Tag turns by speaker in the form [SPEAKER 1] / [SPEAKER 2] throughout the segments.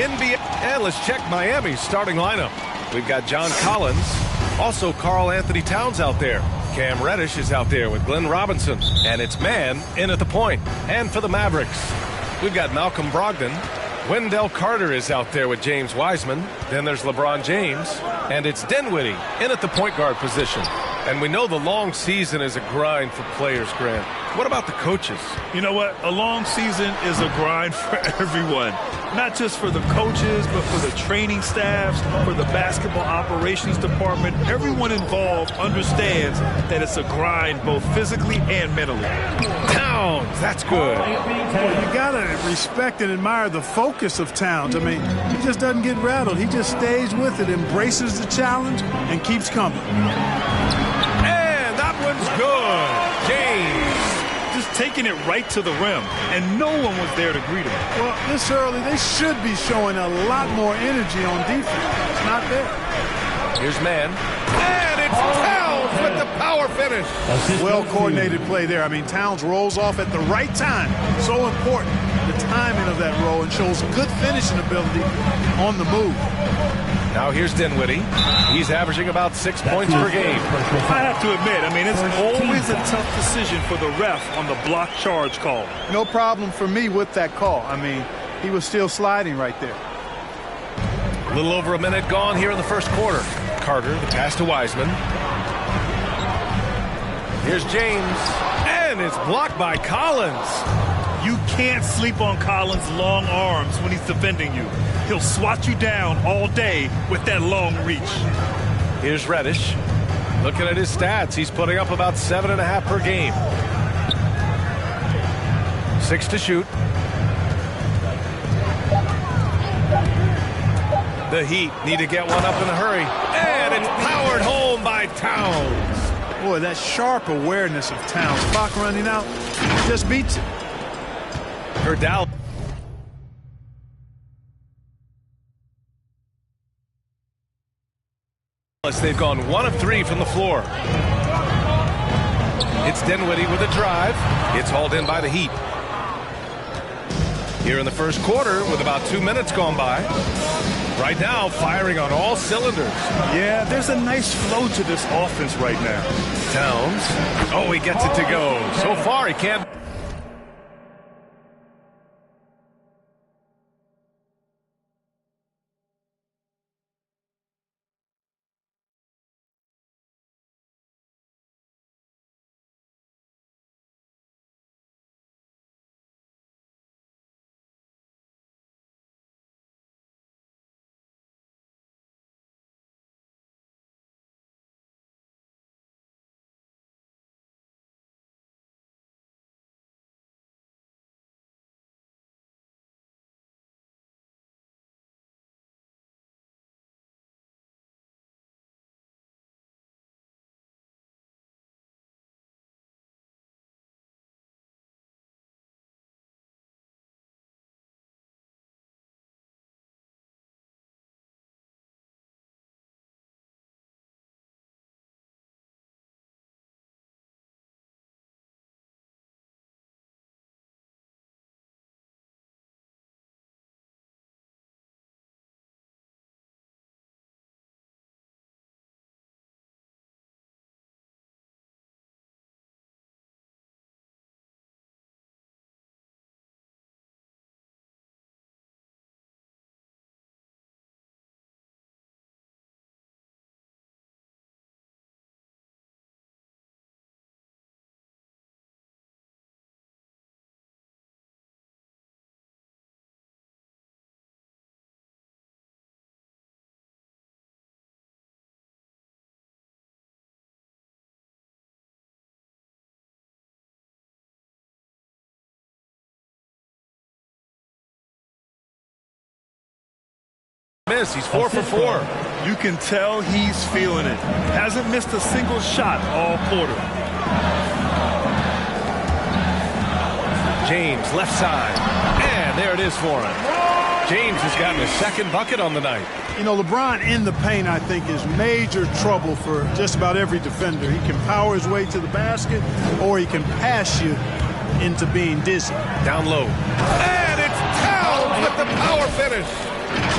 [SPEAKER 1] NBA. And let's check Miami's starting lineup. We've got John Collins, also Karl Anthony Towns out there. Cam Reddish is out there with Glenn Robinson. And it's man in at the point. And for the Mavericks, we've got Malcolm Brogdon. Wendell Carter is out there with James Wiseman. Then there's LeBron James. And it's Dinwiddie in at the point guard position. And we know the long season is a grind for players, Grant. What about the coaches?
[SPEAKER 2] You know what? A long season is a grind for everyone. Not just for the coaches, but for the training staffs, for the basketball operations department. Everyone involved understands that it's a grind both physically and mentally.
[SPEAKER 1] Towns, that's good.
[SPEAKER 3] Well, you got to respect and admire the focus of Towns. I mean, he just doesn't get rattled. He just stays with it, embraces the challenge, and keeps coming.
[SPEAKER 1] And that one's good. James.
[SPEAKER 2] Just taking it right to the rim, and no one was there to greet him.
[SPEAKER 3] Well, this early, they should be showing a lot more energy on defense. It's not there.
[SPEAKER 1] Here's man. And it's Towns with the power finish.
[SPEAKER 3] Well-coordinated play there. I mean, Towns rolls off at the right time. So important, the timing of that roll, and shows good finishing ability on the move.
[SPEAKER 1] Now here's Dinwiddie. He's averaging about 6 points per game.
[SPEAKER 2] I have to admit, I mean, it's always a tough decision for the ref on the block charge call.
[SPEAKER 3] No problem for me with that call. I mean, he was still sliding right there.
[SPEAKER 1] A little over a minute gone here in the first quarter. Carter, the pass to Wiseman. Here's James. And it's blocked by Collins.
[SPEAKER 2] You can't sleep on Collins' long arms when he's defending you. He'll swat you down all day with that long reach.
[SPEAKER 1] Here's Reddish. Looking at his stats, he's putting up about 7.5 per game. 6 to shoot. The Heat need to get one up in a hurry. And it's powered home by Towns.
[SPEAKER 3] Boy, that sharp awareness of Towns. Clock running out, just beats it.
[SPEAKER 1] For Dallas. They've gone 1 of 3 from the floor. It's Dinwiddie with a drive. It's hauled in by the Heat. Here in the first quarter with about 2 minutes gone by. Right now, firing on all cylinders.
[SPEAKER 2] Yeah, there's a nice flow to this offense right now.
[SPEAKER 1] Towns. Oh, he gets it to go. So far, he can't. He's 4 for 4.
[SPEAKER 2] You can tell he's feeling it. Hasn't missed a single shot all quarter.
[SPEAKER 1] James, left side. And there it is for him. James has gotten his second bucket on the night.
[SPEAKER 3] You know, LeBron in the paint, I think, is major trouble for just about every defender. He can power his way to the basket, or he can pass you into being dizzy.
[SPEAKER 1] Down low. And it's Towns with the power finish.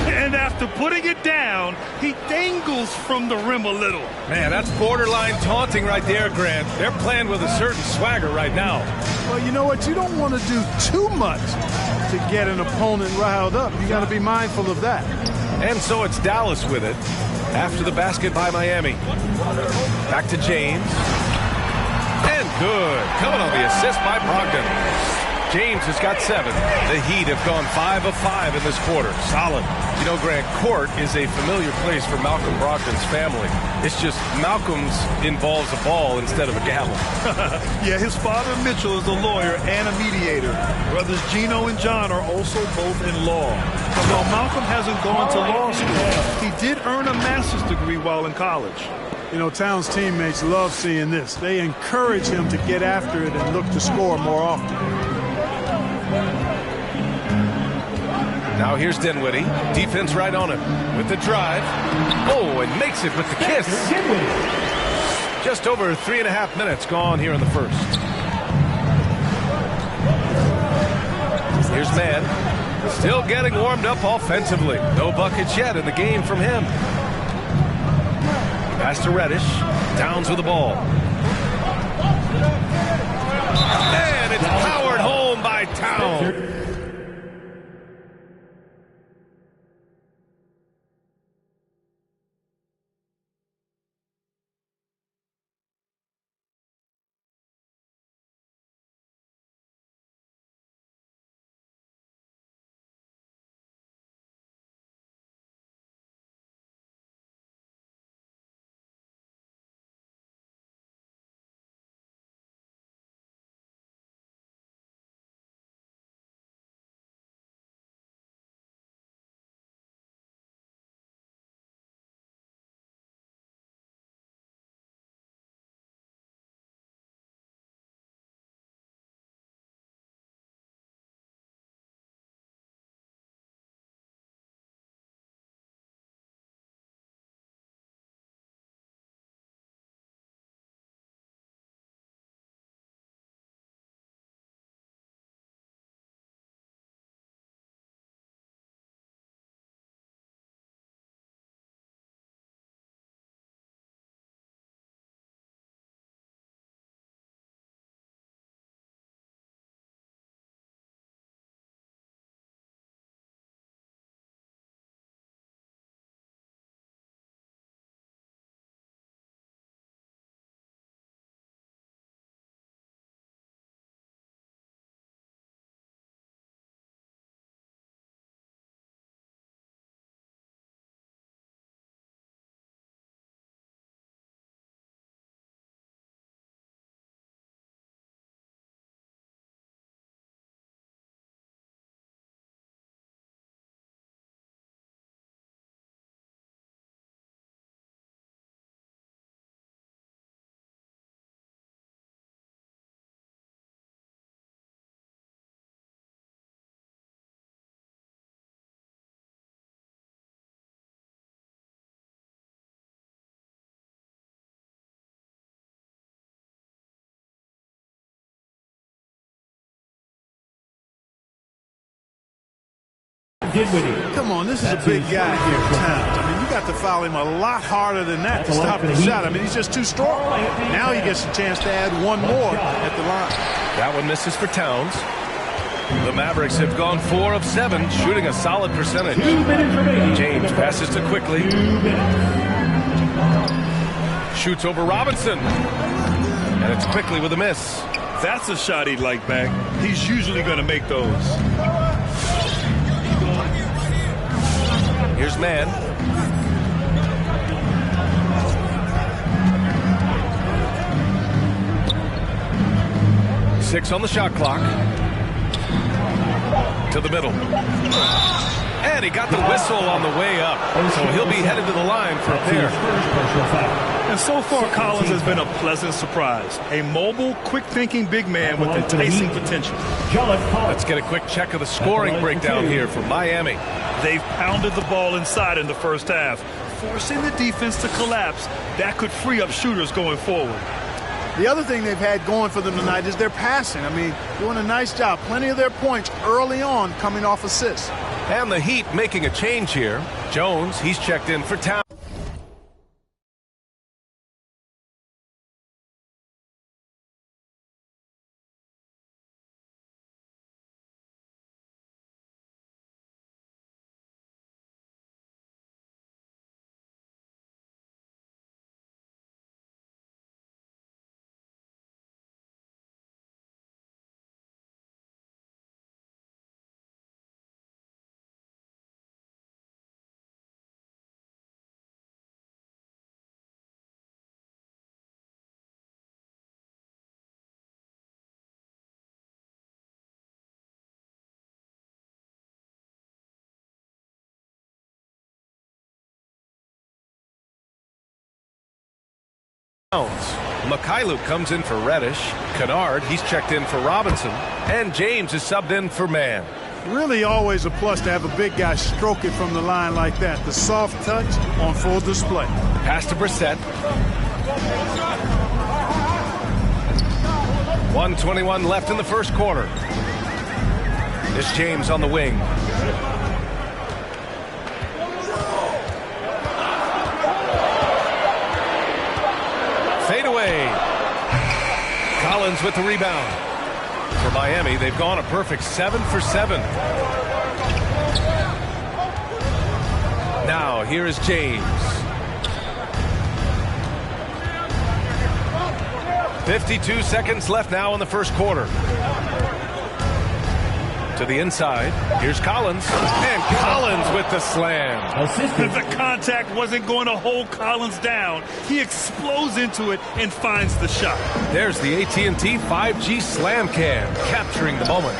[SPEAKER 2] And after putting it down, he dangles from the rim a little.
[SPEAKER 1] Man, that's borderline taunting right there, Grant. They're playing with a certain swagger right now.
[SPEAKER 3] Well, you know what? You don't want to do too much to get an opponent riled up. You got to be mindful of that.
[SPEAKER 1] And so it's Dallas with it after the basket by Miami. Back to James. And good. Coming on the assist by Brogdon. James has got 7. The Heat have gone 5 of 5 in this quarter. Solid. You know, Grant, court is a familiar place for Malcolm Brogdon's family. It's just Malcolm's involves a ball instead of a gavel.
[SPEAKER 2] Yeah, his father Mitchell is a lawyer and a mediator. Brothers Gino and John are also both in law. But while Malcolm hasn't gone to law school, he did earn a master's degree while in college.
[SPEAKER 3] You know, Towns' teammates love seeing this. They encourage him to get after it and look to score more often.
[SPEAKER 1] Now here's Dinwiddie. Defense right on him with the drive. Oh, and makes it with the kiss. Just over 3.5 minutes gone here in the first. Here's Mann. Still getting warmed up offensively. No buckets yet in the game from him. Pass to Reddish. Towns with the ball. And it's powered home by Towns.
[SPEAKER 3] Come on, this is a big guy here, Towns. I mean, you got to foul him a lot harder than that to stop the shot. I mean, he's just too strong. Now he gets a chance to add one more at the line.
[SPEAKER 1] That one misses for Towns. The Mavericks have gone 4 of 7, shooting a solid percentage. James passes to Quickly. Shoots over Robinson. And it's Quickly with a miss.
[SPEAKER 2] That's a shot he'd like back. He's usually going to make those.
[SPEAKER 1] Here's Mann. Six on the shot clock. To the middle. And he got the whistle on the way up. So he'll be headed to the line for a pair.
[SPEAKER 2] And so far, Collins has been a pleasant surprise. A mobile, quick-thinking big man with enticing potential.
[SPEAKER 1] Let's get a quick check of the scoring breakdown here for Miami.
[SPEAKER 2] They've pounded the ball inside in the first half, forcing the defense to collapse. That could free up shooters going forward.
[SPEAKER 3] The other thing they've had going for them tonight is their passing. I mean, doing a nice job. Plenty of their points early on coming off assists.
[SPEAKER 1] And the Heat making a change here. Jones, he's checked in for Towns. Mikhailuk comes in for Reddish. Kennard, he's checked in for Robinson. And James is subbed in for Mann.
[SPEAKER 3] Really always a plus to have a big guy stroke it from the line like that. The soft touch on full display.
[SPEAKER 1] Pass to Brissett. 1:21 left in the first quarter. This James on the wing. Fade away. Collins with the rebound. For Miami, they've gone a perfect 7 for 7. Now, here is James. 52 seconds left now in the first quarter. To the inside. Here's Collins. And Collins with the slam.
[SPEAKER 2] The contact wasn't going to hold Collins down. He explodes into it and finds the shot.
[SPEAKER 1] There's the AT&T 5G Slam Cam, capturing the moment.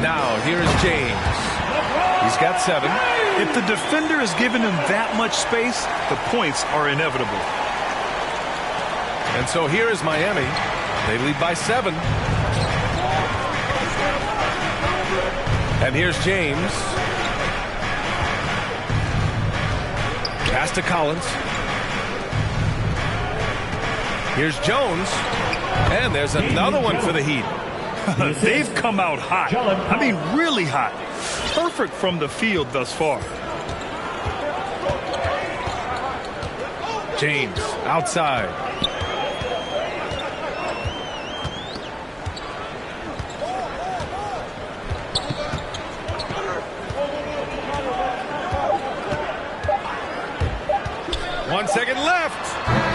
[SPEAKER 1] Now, here is James. He's got 7.
[SPEAKER 2] If the defender is giving him that much space, the points are inevitable.
[SPEAKER 1] And so here is Miami. They lead by 7. And here's James. Pass to Collins. Here's Jones. And there's another one for the Heat.
[SPEAKER 2] They've come out hot. I mean, really hot. Perfect from the field thus far.
[SPEAKER 1] James outside. One second left.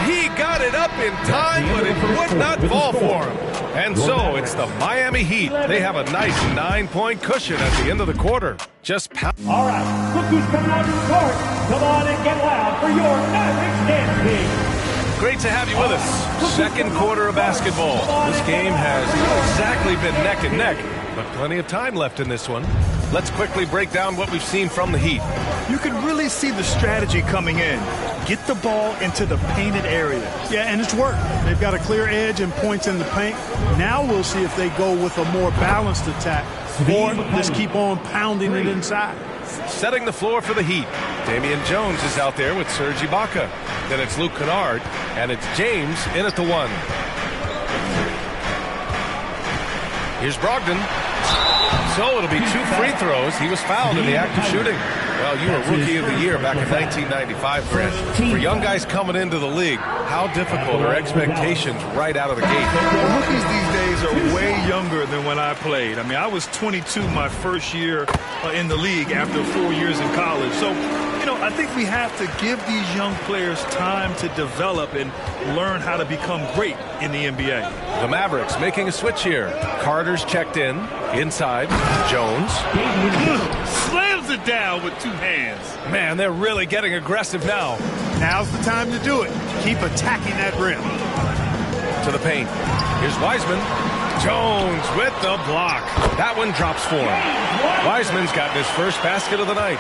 [SPEAKER 1] He got it up in time, but it would not fall for him. And so it's the Miami Heat. They have a nice 9-point cushion at the end of the quarter. Just pound.
[SPEAKER 4] All right, rookies coming out to the court. Come on and get loud for your Mavericks dance team.
[SPEAKER 1] Great to have you with us. Second quarter of basketball. This game has not exactly been neck and neck, but plenty of time left in this one. Let's quickly break down what we've seen from the Heat.
[SPEAKER 2] You can really see the strategy coming in. Get the ball into the painted area.
[SPEAKER 3] Yeah, and it's worked. They've got a clear edge and points in the paint. Now we'll see if they go with a more balanced attack or just keep on pounding it inside.
[SPEAKER 1] Setting the floor for the Heat. Damian Jones is out there with Serge Ibaka. Then it's Luke Kennard, and it's James in at the 1. Here's Brogdon. So it'll be 2 free throws. He was fouled in the act of shooting. Well, you were Rookie of the Year back in 1995, Grant. For young guys coming into the league, how difficult are expectations right out of the gate?
[SPEAKER 2] Well, rookies these days are way younger than when I played. I mean, I was 22 my first year in the league after 4 years in college. So, you know, I think we have to give these young players time to develop and learn how to become great in the NBA.
[SPEAKER 1] The Mavericks making a switch here. Carter's checked in. Inside, Jones.
[SPEAKER 2] Slams it down with 2 hands.
[SPEAKER 1] Man, they're really getting aggressive now.
[SPEAKER 3] Now's the time to do it. Keep attacking that rim.
[SPEAKER 1] To the paint. Here's Wiseman. Jones with the block. That one drops for him. Wiseman's gotten his first basket of the night.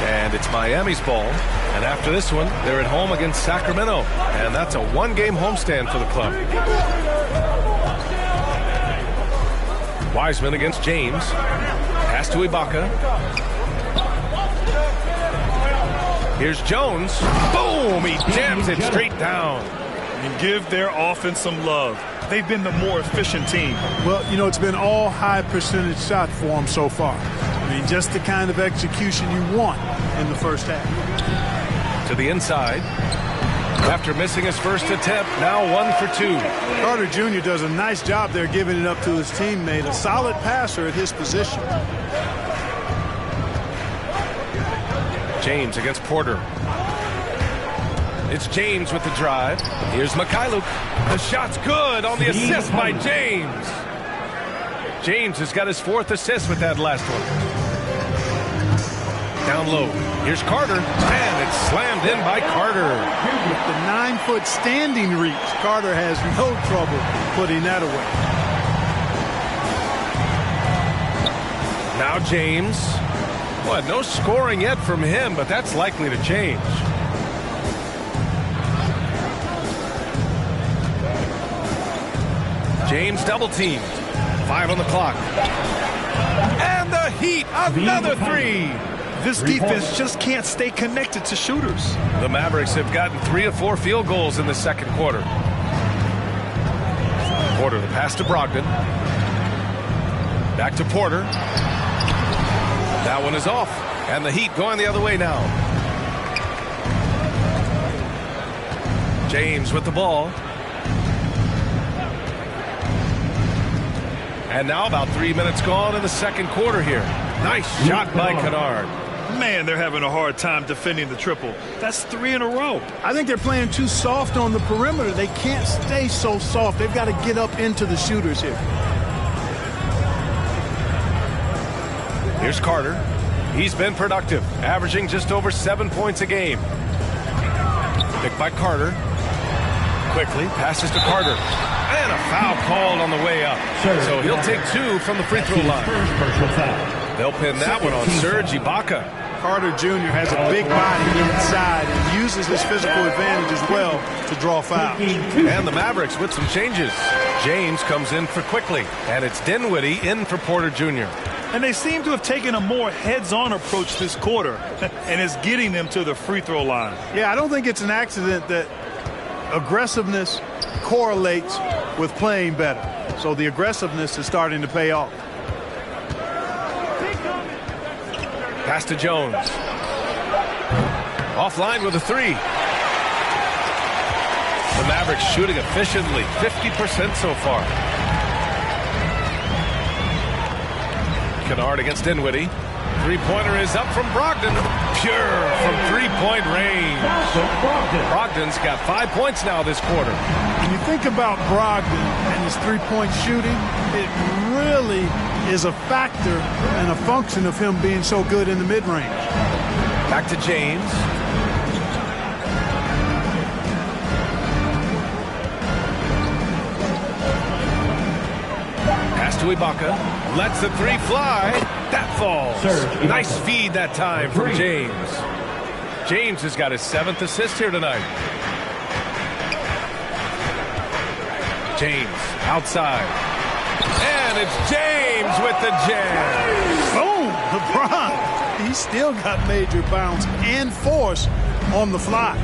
[SPEAKER 1] And it's Miami's ball. And after this one, they're at home against Sacramento. And that's a 1-game homestand for the club. Wiseman against James. Pass to Ibaka. Here's Jones. Boom! He jams it straight down.
[SPEAKER 2] And give their offense some love. They've been the more efficient team.
[SPEAKER 3] Well, you know, it's been all high percentage shots for them so far. mean, just the kind of execution you want in the first half.
[SPEAKER 1] To the inside. After missing his first attempt, now 1 for 2.
[SPEAKER 3] Carter Jr. does a nice job there giving it up to his teammate. A solid passer at his position.
[SPEAKER 1] James against Porter. It's James with the drive. Here's Mikhailuk. The shot's good on the assist by James. James has got his 4th assist with that last one. Down low. Here's Carter. And it's slammed in by Carter.
[SPEAKER 3] With the 9-foot standing reach, Carter has no trouble putting that away.
[SPEAKER 1] Now James. Well, no scoring yet from him, but that's likely to change. James double teamed. 5 on the clock. And the Heat, another 3.
[SPEAKER 2] This defense just can't stay connected to shooters.
[SPEAKER 1] The Mavericks have gotten 3 of 4 field goals in the second quarter. Porter, the pass to Brogdon. Back to Porter. That one is off. And the Heat going the other way now. James with the ball. And now about 3 minutes gone in the second quarter here. Nice shot by Kennard.
[SPEAKER 2] Man, they're having a hard time defending the triple. That's 3 in a row.
[SPEAKER 3] I think they're playing too soft on the perimeter. They can't stay so soft. They've got to get up into the shooters here.
[SPEAKER 1] Here's Carter. He's been productive, averaging just over 7 points a game. Picked by Carter. Quickly passes to Carter. And a foul called on the way up. So he'll take 2 from the free throw line. They'll pin that one on Serge Ibaka.
[SPEAKER 3] Carter Jr. has a big body inside and uses his physical advantage as well to draw fouls.
[SPEAKER 1] And the Mavericks with some changes. James comes in for Quickly, and it's Dinwiddie in for Porter Jr.
[SPEAKER 2] And they seem to have taken a more heads-on approach this quarter, and it's getting them to the free throw line.
[SPEAKER 3] Yeah, I don't think it's an accident that aggressiveness correlates with playing better. So the aggressiveness is starting to pay off.
[SPEAKER 1] Pass to Jones. Offline with a 3. The Mavericks shooting efficiently, 50% so far. Kennard against Dinwiddie. Three-pointer is up from Brogdon. Pure from three-point range. Brogdon's got 5 points now this quarter.
[SPEAKER 3] When you think about Brogdon and his three-point shooting, it really is a factor and a function of him being so good in the mid-range.
[SPEAKER 1] Back to James. Pass to Ibaka. Lets the 3 fly. That falls. Nice feed that time from James. James has got his 7th assist here tonight. James outside. And it's James with the jam.
[SPEAKER 3] Boom! LeBron. He's still got major bounce and force on the fly.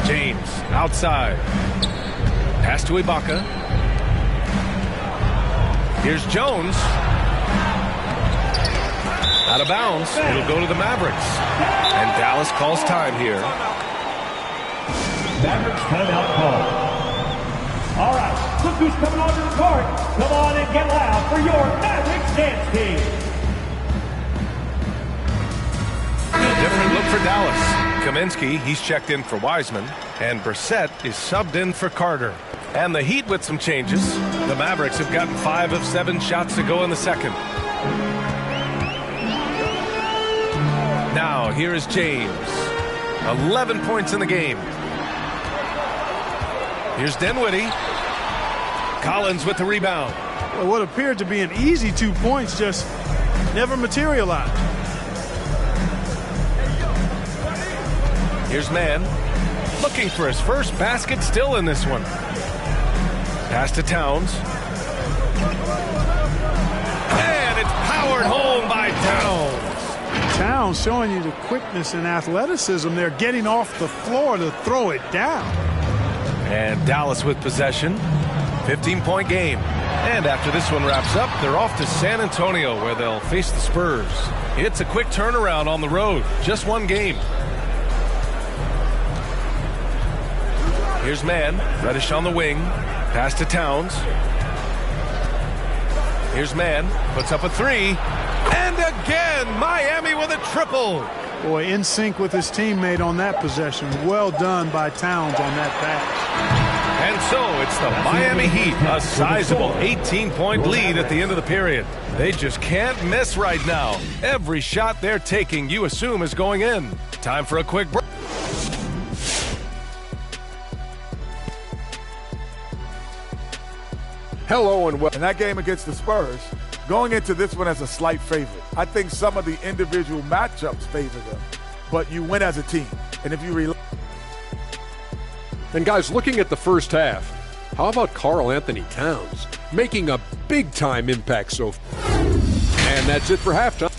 [SPEAKER 1] James outside. Pass to Ibaka. Here's Jones. Out of bounds. It'll go to the Mavericks. And Dallas calls time here.
[SPEAKER 4] Mavericks timeout call. All right, look who's coming onto the court. Come on and get loud for your Mavericks dance team.
[SPEAKER 1] Different look for Dallas. Kaminsky, he's checked in for Wiseman. And Brissett is subbed in for Carter. And the Heat with some changes. The Mavericks have gotten 5 of 7 shots to go in the second. Now, here is James. 11 points in the game. Here's Dinwiddie. Collins with the rebound.
[SPEAKER 3] Well, what appeared to be an easy 2 points just never materialized.
[SPEAKER 1] Here's Mann. Looking for his first basket still in this one. Pass to Towns. And it's powered home by Towns.
[SPEAKER 3] Towns showing you the quickness and athleticism there, getting off the floor to throw it down.
[SPEAKER 1] And Dallas with possession. 15-point game. And after this one wraps up, they're off to San Antonio where they'll face the Spurs. It's a quick turnaround on the road. Just one game. Here's man. Reddish on the wing. Pass to Towns. Here's man. Puts up a three. And again, Miami with a triple.
[SPEAKER 3] Boy, in sync with his teammate on that possession. Well done by Towns on that pass.
[SPEAKER 1] And so it's the Miami Heat, a sizable 18-point lead at the end of the period. They just can't miss right now. Every shot they're taking, you assume, is going in. Time for a quick break.
[SPEAKER 5] Hello and welcome. In that game against the Spurs, going into this one as a slight favorite. I think some of the individual matchups favor them, but you win as a team. And if you
[SPEAKER 6] And guys, looking at the first half, how about Karl Anthony Towns making a big-time impact so far? And that's it for halftime.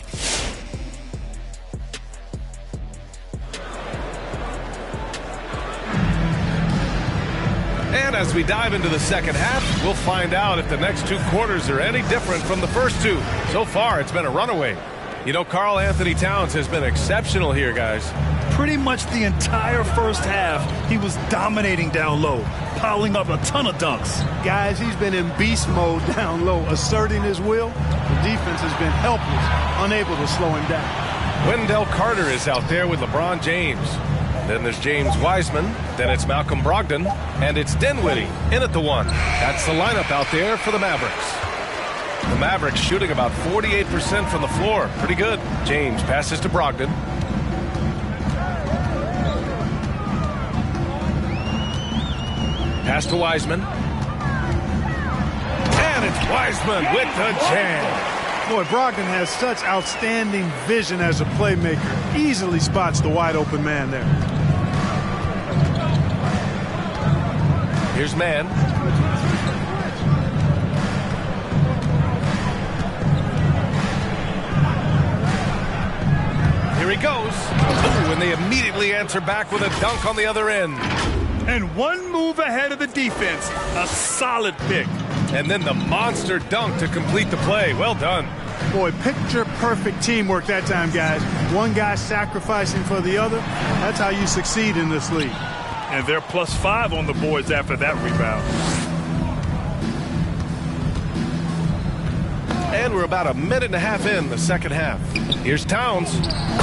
[SPEAKER 1] And as we dive into the second half, we'll find out if the next two quarters are any different from the first two. So far, it's been a runaway. You know, Karl Anthony Towns has been exceptional here, guys.
[SPEAKER 2] Pretty much the entire first half, he was dominating down low, piling up a ton of dunks.
[SPEAKER 3] Guys, he's been in beast mode down low, asserting his will. The defense has been helpless, unable to slow him down.
[SPEAKER 1] Wendell Carter is out there with LeBron James. Then there's James Wiseman. Then it's Malcolm Brogdon. And it's Dinwiddie in at the one. That's the lineup out there for the Mavericks. The Mavericks shooting about 48% from the floor. Pretty good. James passes to Brogdon. Pass to Wiseman. And it's Wiseman with the jam.
[SPEAKER 3] Boy, Brogdon has such outstanding vision as a playmaker. Easily spots the wide open man there.
[SPEAKER 1] Here's man. Here he goes. Ooh, and they immediately answer back with a dunk on the other end.
[SPEAKER 2] And one move ahead of the defense. A solid pick.
[SPEAKER 1] And then the monster dunk to complete the play. Well done.
[SPEAKER 3] Boy, picture-perfect teamwork that time, guys. One guy sacrificing for the other. That's how you succeed in this league.
[SPEAKER 2] And they're +5 on the boards after that rebound.
[SPEAKER 1] And we're about a minute and a half in the second half. Here's Towns.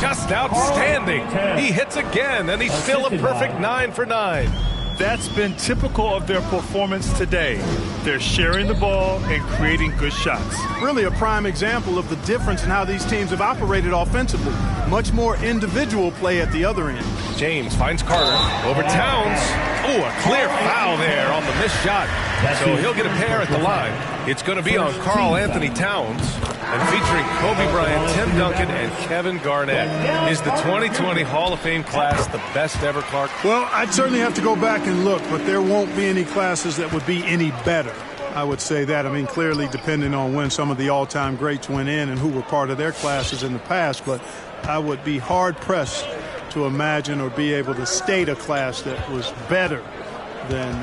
[SPEAKER 1] Just outstanding. He hits again, and he's still a perfect 9 for 9.
[SPEAKER 2] That's been typical of their performance today. They're sharing the ball and creating good shots.
[SPEAKER 3] Really a prime example of the difference in how these teams have operated offensively. Much more individual play at the other end.
[SPEAKER 1] James finds Carter over Towns. Oh, a clear foul there on the missed shot. So he'll get a pair at the line. It's going to be on Karl Anthony Towns. And featuring Kobe Bryant, Tim Duncan, and Kevin Garnett. Is the 2020 Hall of Fame class the best ever, Clark?
[SPEAKER 3] Well, I'd certainly have to go back and look, but there won't be any classes that would be any better. I would say that. I mean, clearly depending on when some of the all-time greats went in and who were part of their classes in the past, but I would be hard-pressed to imagine or be able to state a class that was better than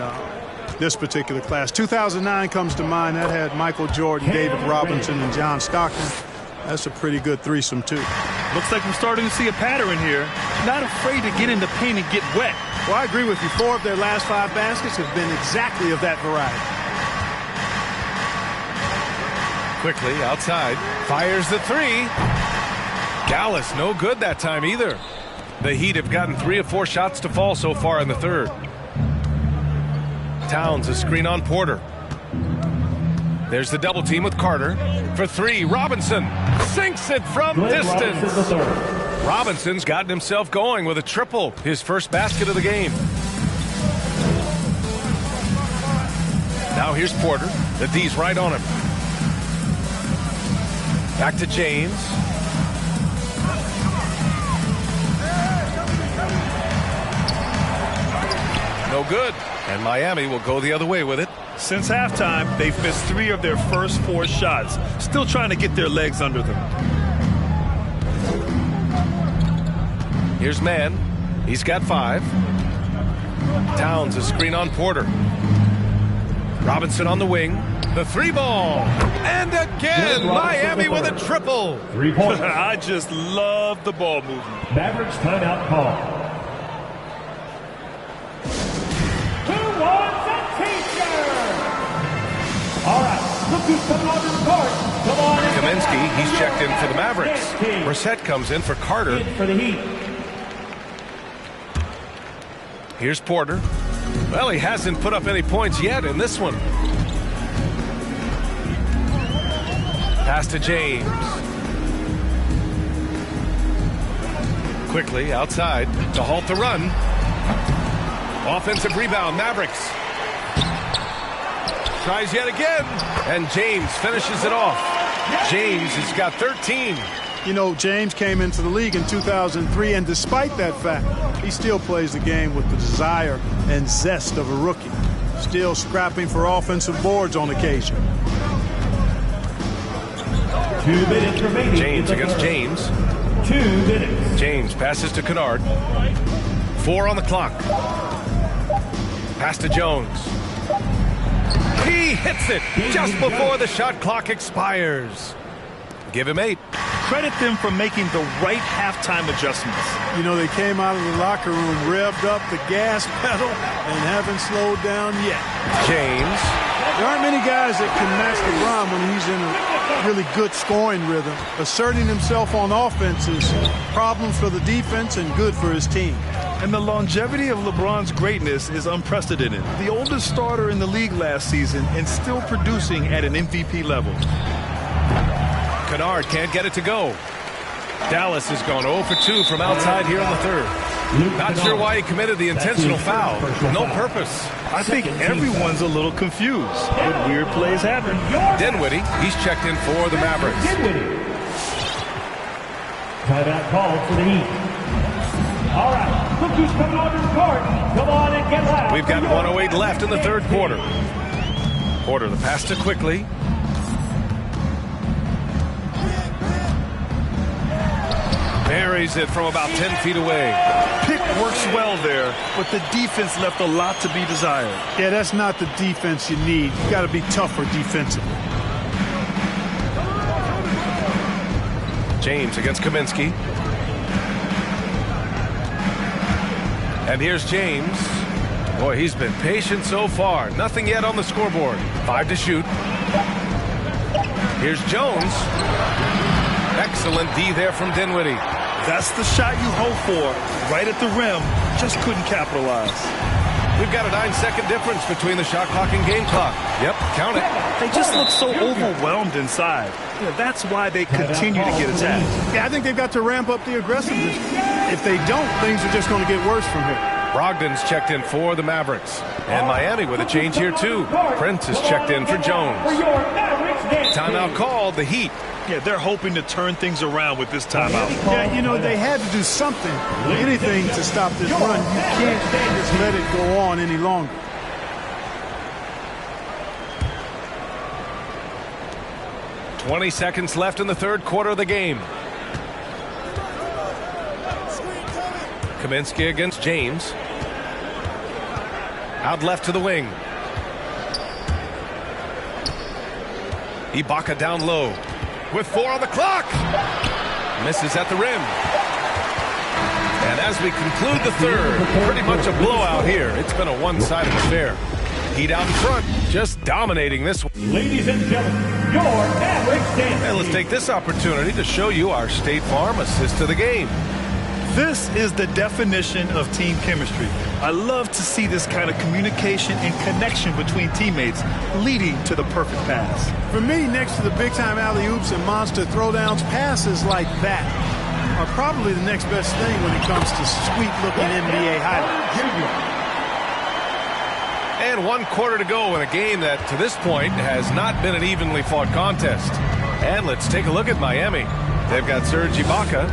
[SPEAKER 3] this particular class. 2009 comes to mind. That had Michael Jordan, David Robinson, and John Stockton. That's a pretty good threesome, too.
[SPEAKER 2] Looks like we're starting to see a pattern here. Not afraid to get in the paint and get wet.
[SPEAKER 3] Well, I agree with you. 4 of their last 5 baskets have been exactly of that variety.
[SPEAKER 1] Quickly outside. Fires the 3. Gallus, no good that time either. The Heat have gotten 3 of 4 shots to fall so far in the third. Towns, a screen on Porter. There's the double team with Carter. For 3, Robinson sinks it from distance. Robinson's gotten himself going with a triple, his first basket of the game. Now here's Porter. The D's right on him. Back to James. No good. And Miami will go the other way with it.
[SPEAKER 2] Since halftime, they've missed 3 of their first 4 shots. Still trying to get their legs under them.
[SPEAKER 1] Here's man. He's got 5. Towns, a screen on Porter. Robinson on the wing. The three ball. And again, Miami with a triple.
[SPEAKER 4] 3 points.
[SPEAKER 2] I just love the ball movement.
[SPEAKER 4] Mavericks timeout call. Who wants a teacher? All right, look who's coming on the court. Come on.
[SPEAKER 1] Kaminsky, he's checked in for the Mavericks. Brissett comes in for Carter.
[SPEAKER 4] In for the Heat.
[SPEAKER 1] Here's Porter. Well, he hasn't put up any points yet in this one. Pass to James. Quickly outside to halt the run. Offensive rebound, Mavericks. Tries yet again. And James finishes it off. James has got 13.
[SPEAKER 3] You know, James came into the league in 2003, and despite that fact, he still plays the game with the desire and zest of a rookie. Still scrapping for offensive boards on occasion.
[SPEAKER 4] 2 minutes remaining.
[SPEAKER 1] James against James.
[SPEAKER 4] 2 minutes.
[SPEAKER 1] James passes to Kennard. 4 on the clock. Pass to Jones. He hits it just before the shot clock expires. Give him 8.
[SPEAKER 2] Credit them for making the right halftime adjustments.
[SPEAKER 3] You know, they came out of the locker room, revved up the gas pedal, and haven't slowed down yet.
[SPEAKER 1] James.
[SPEAKER 3] There aren't many guys that can match LeBron when he's in a really good scoring rhythm. Asserting himself on offense is problems for the defense and good for his team.
[SPEAKER 2] And the longevity of LeBron's greatness is unprecedented. The oldest starter in the league last season and still producing at an MVP level.
[SPEAKER 1] Kennard can't get it to go. Dallas has gone 0 for 2 from outside here in the third. Not sure why he committed the intentional foul. No purpose.
[SPEAKER 2] I think everyone's a little confused, but weird plays happen.
[SPEAKER 1] Dinwiddie, he's checked in for the Mavericks.
[SPEAKER 4] Dinwiddie. Timeout called for the Heat. All right, look who's coming onto the court. Come on and get loud.
[SPEAKER 1] We've got 1:08 left in the third quarter. Porter, the pass to Quickly. Buries it from about 10 feet away.
[SPEAKER 2] Pick works well there, but the defense left a lot to be desired.
[SPEAKER 3] Yeah, that's not the defense you need. You got to be tougher defensively.
[SPEAKER 1] James against Kaminsky. And here's James. Boy, he's been patient so far. Nothing yet on the scoreboard. 5 to shoot. Here's Jones. Excellent D there from Dinwiddie.
[SPEAKER 2] That's the shot you hope for. Right at the rim. Just couldn't capitalize.
[SPEAKER 1] We've got a 9-second difference between the shot clock and game clock. Yep, count it.
[SPEAKER 2] They just look so overwhelmed inside. Yeah, that's why they continue to get attacked.
[SPEAKER 3] Yeah, I think they've got to ramp up the aggressiveness. If they don't, things are just going to get worse from here.
[SPEAKER 1] Brogdon's checked in for the Mavericks. And Miami with a change here, too. Prince is checked in for Jones. Timeout called, the Heat.
[SPEAKER 2] Yeah, they're hoping to turn things around with this timeout.
[SPEAKER 3] Yeah, you know, they had to do something, anything to stop this run. You can't just let it go on any longer.
[SPEAKER 1] "20 seconds left in the third quarter of the game. Kaminsky against James. Out left to the wing. Ibaka down low. With 4 on the clock. Misses at the rim. And as we conclude the third, pretty much a blowout here. It's been a one-sided affair. Heat out in front, just dominating this one.
[SPEAKER 4] Ladies and gentlemen, your Mavericks dance.
[SPEAKER 1] And let's take this opportunity to show you our State Farm assist to the game.
[SPEAKER 2] This is the definition of team chemistry. I love to see this kind of communication and connection between teammates leading to the perfect pass.
[SPEAKER 3] For me, next to the big-time alley-oops and monster throwdowns, passes like that are probably the next best thing when it comes to sweet-looking NBA highlights.
[SPEAKER 1] And 1 quarter to go in a game that, to this point, has not been an evenly fought contest. And let's take a look at Miami. They've got Serge Ibaka,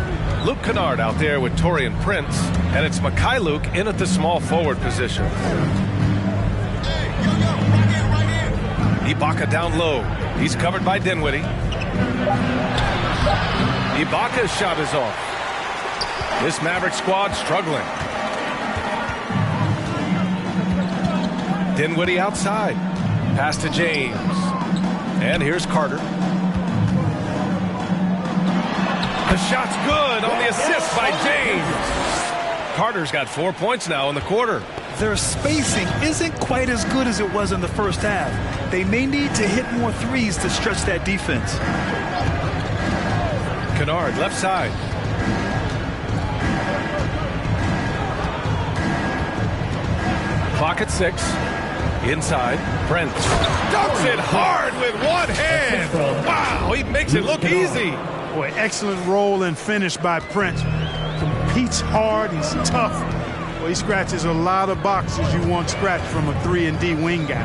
[SPEAKER 1] Luke Kennard out there with Taurean Prince, and it's Mikhailuk in at the small forward position. Ibaka down low. He's covered by Dinwiddie. Ibaka's shot is off. This Maverick squad struggling. Dinwiddie outside. Pass to James. And here's Carter. The shot's good on the assist by James. Carter's got 4 points now in the quarter.
[SPEAKER 2] Their spacing isn't quite as good as it was in the first half. They may need to hit more threes to stretch that defense.
[SPEAKER 1] Kennard, left side. Clock at 6. Inside. Brent dunks it hard with one hand. Wow, he makes it look easy.
[SPEAKER 3] Boy, excellent roll and finish by Prince. Competes hard. He's tough. Well, he scratches a lot of boxes you want scratched from a 3-and-D wing guy.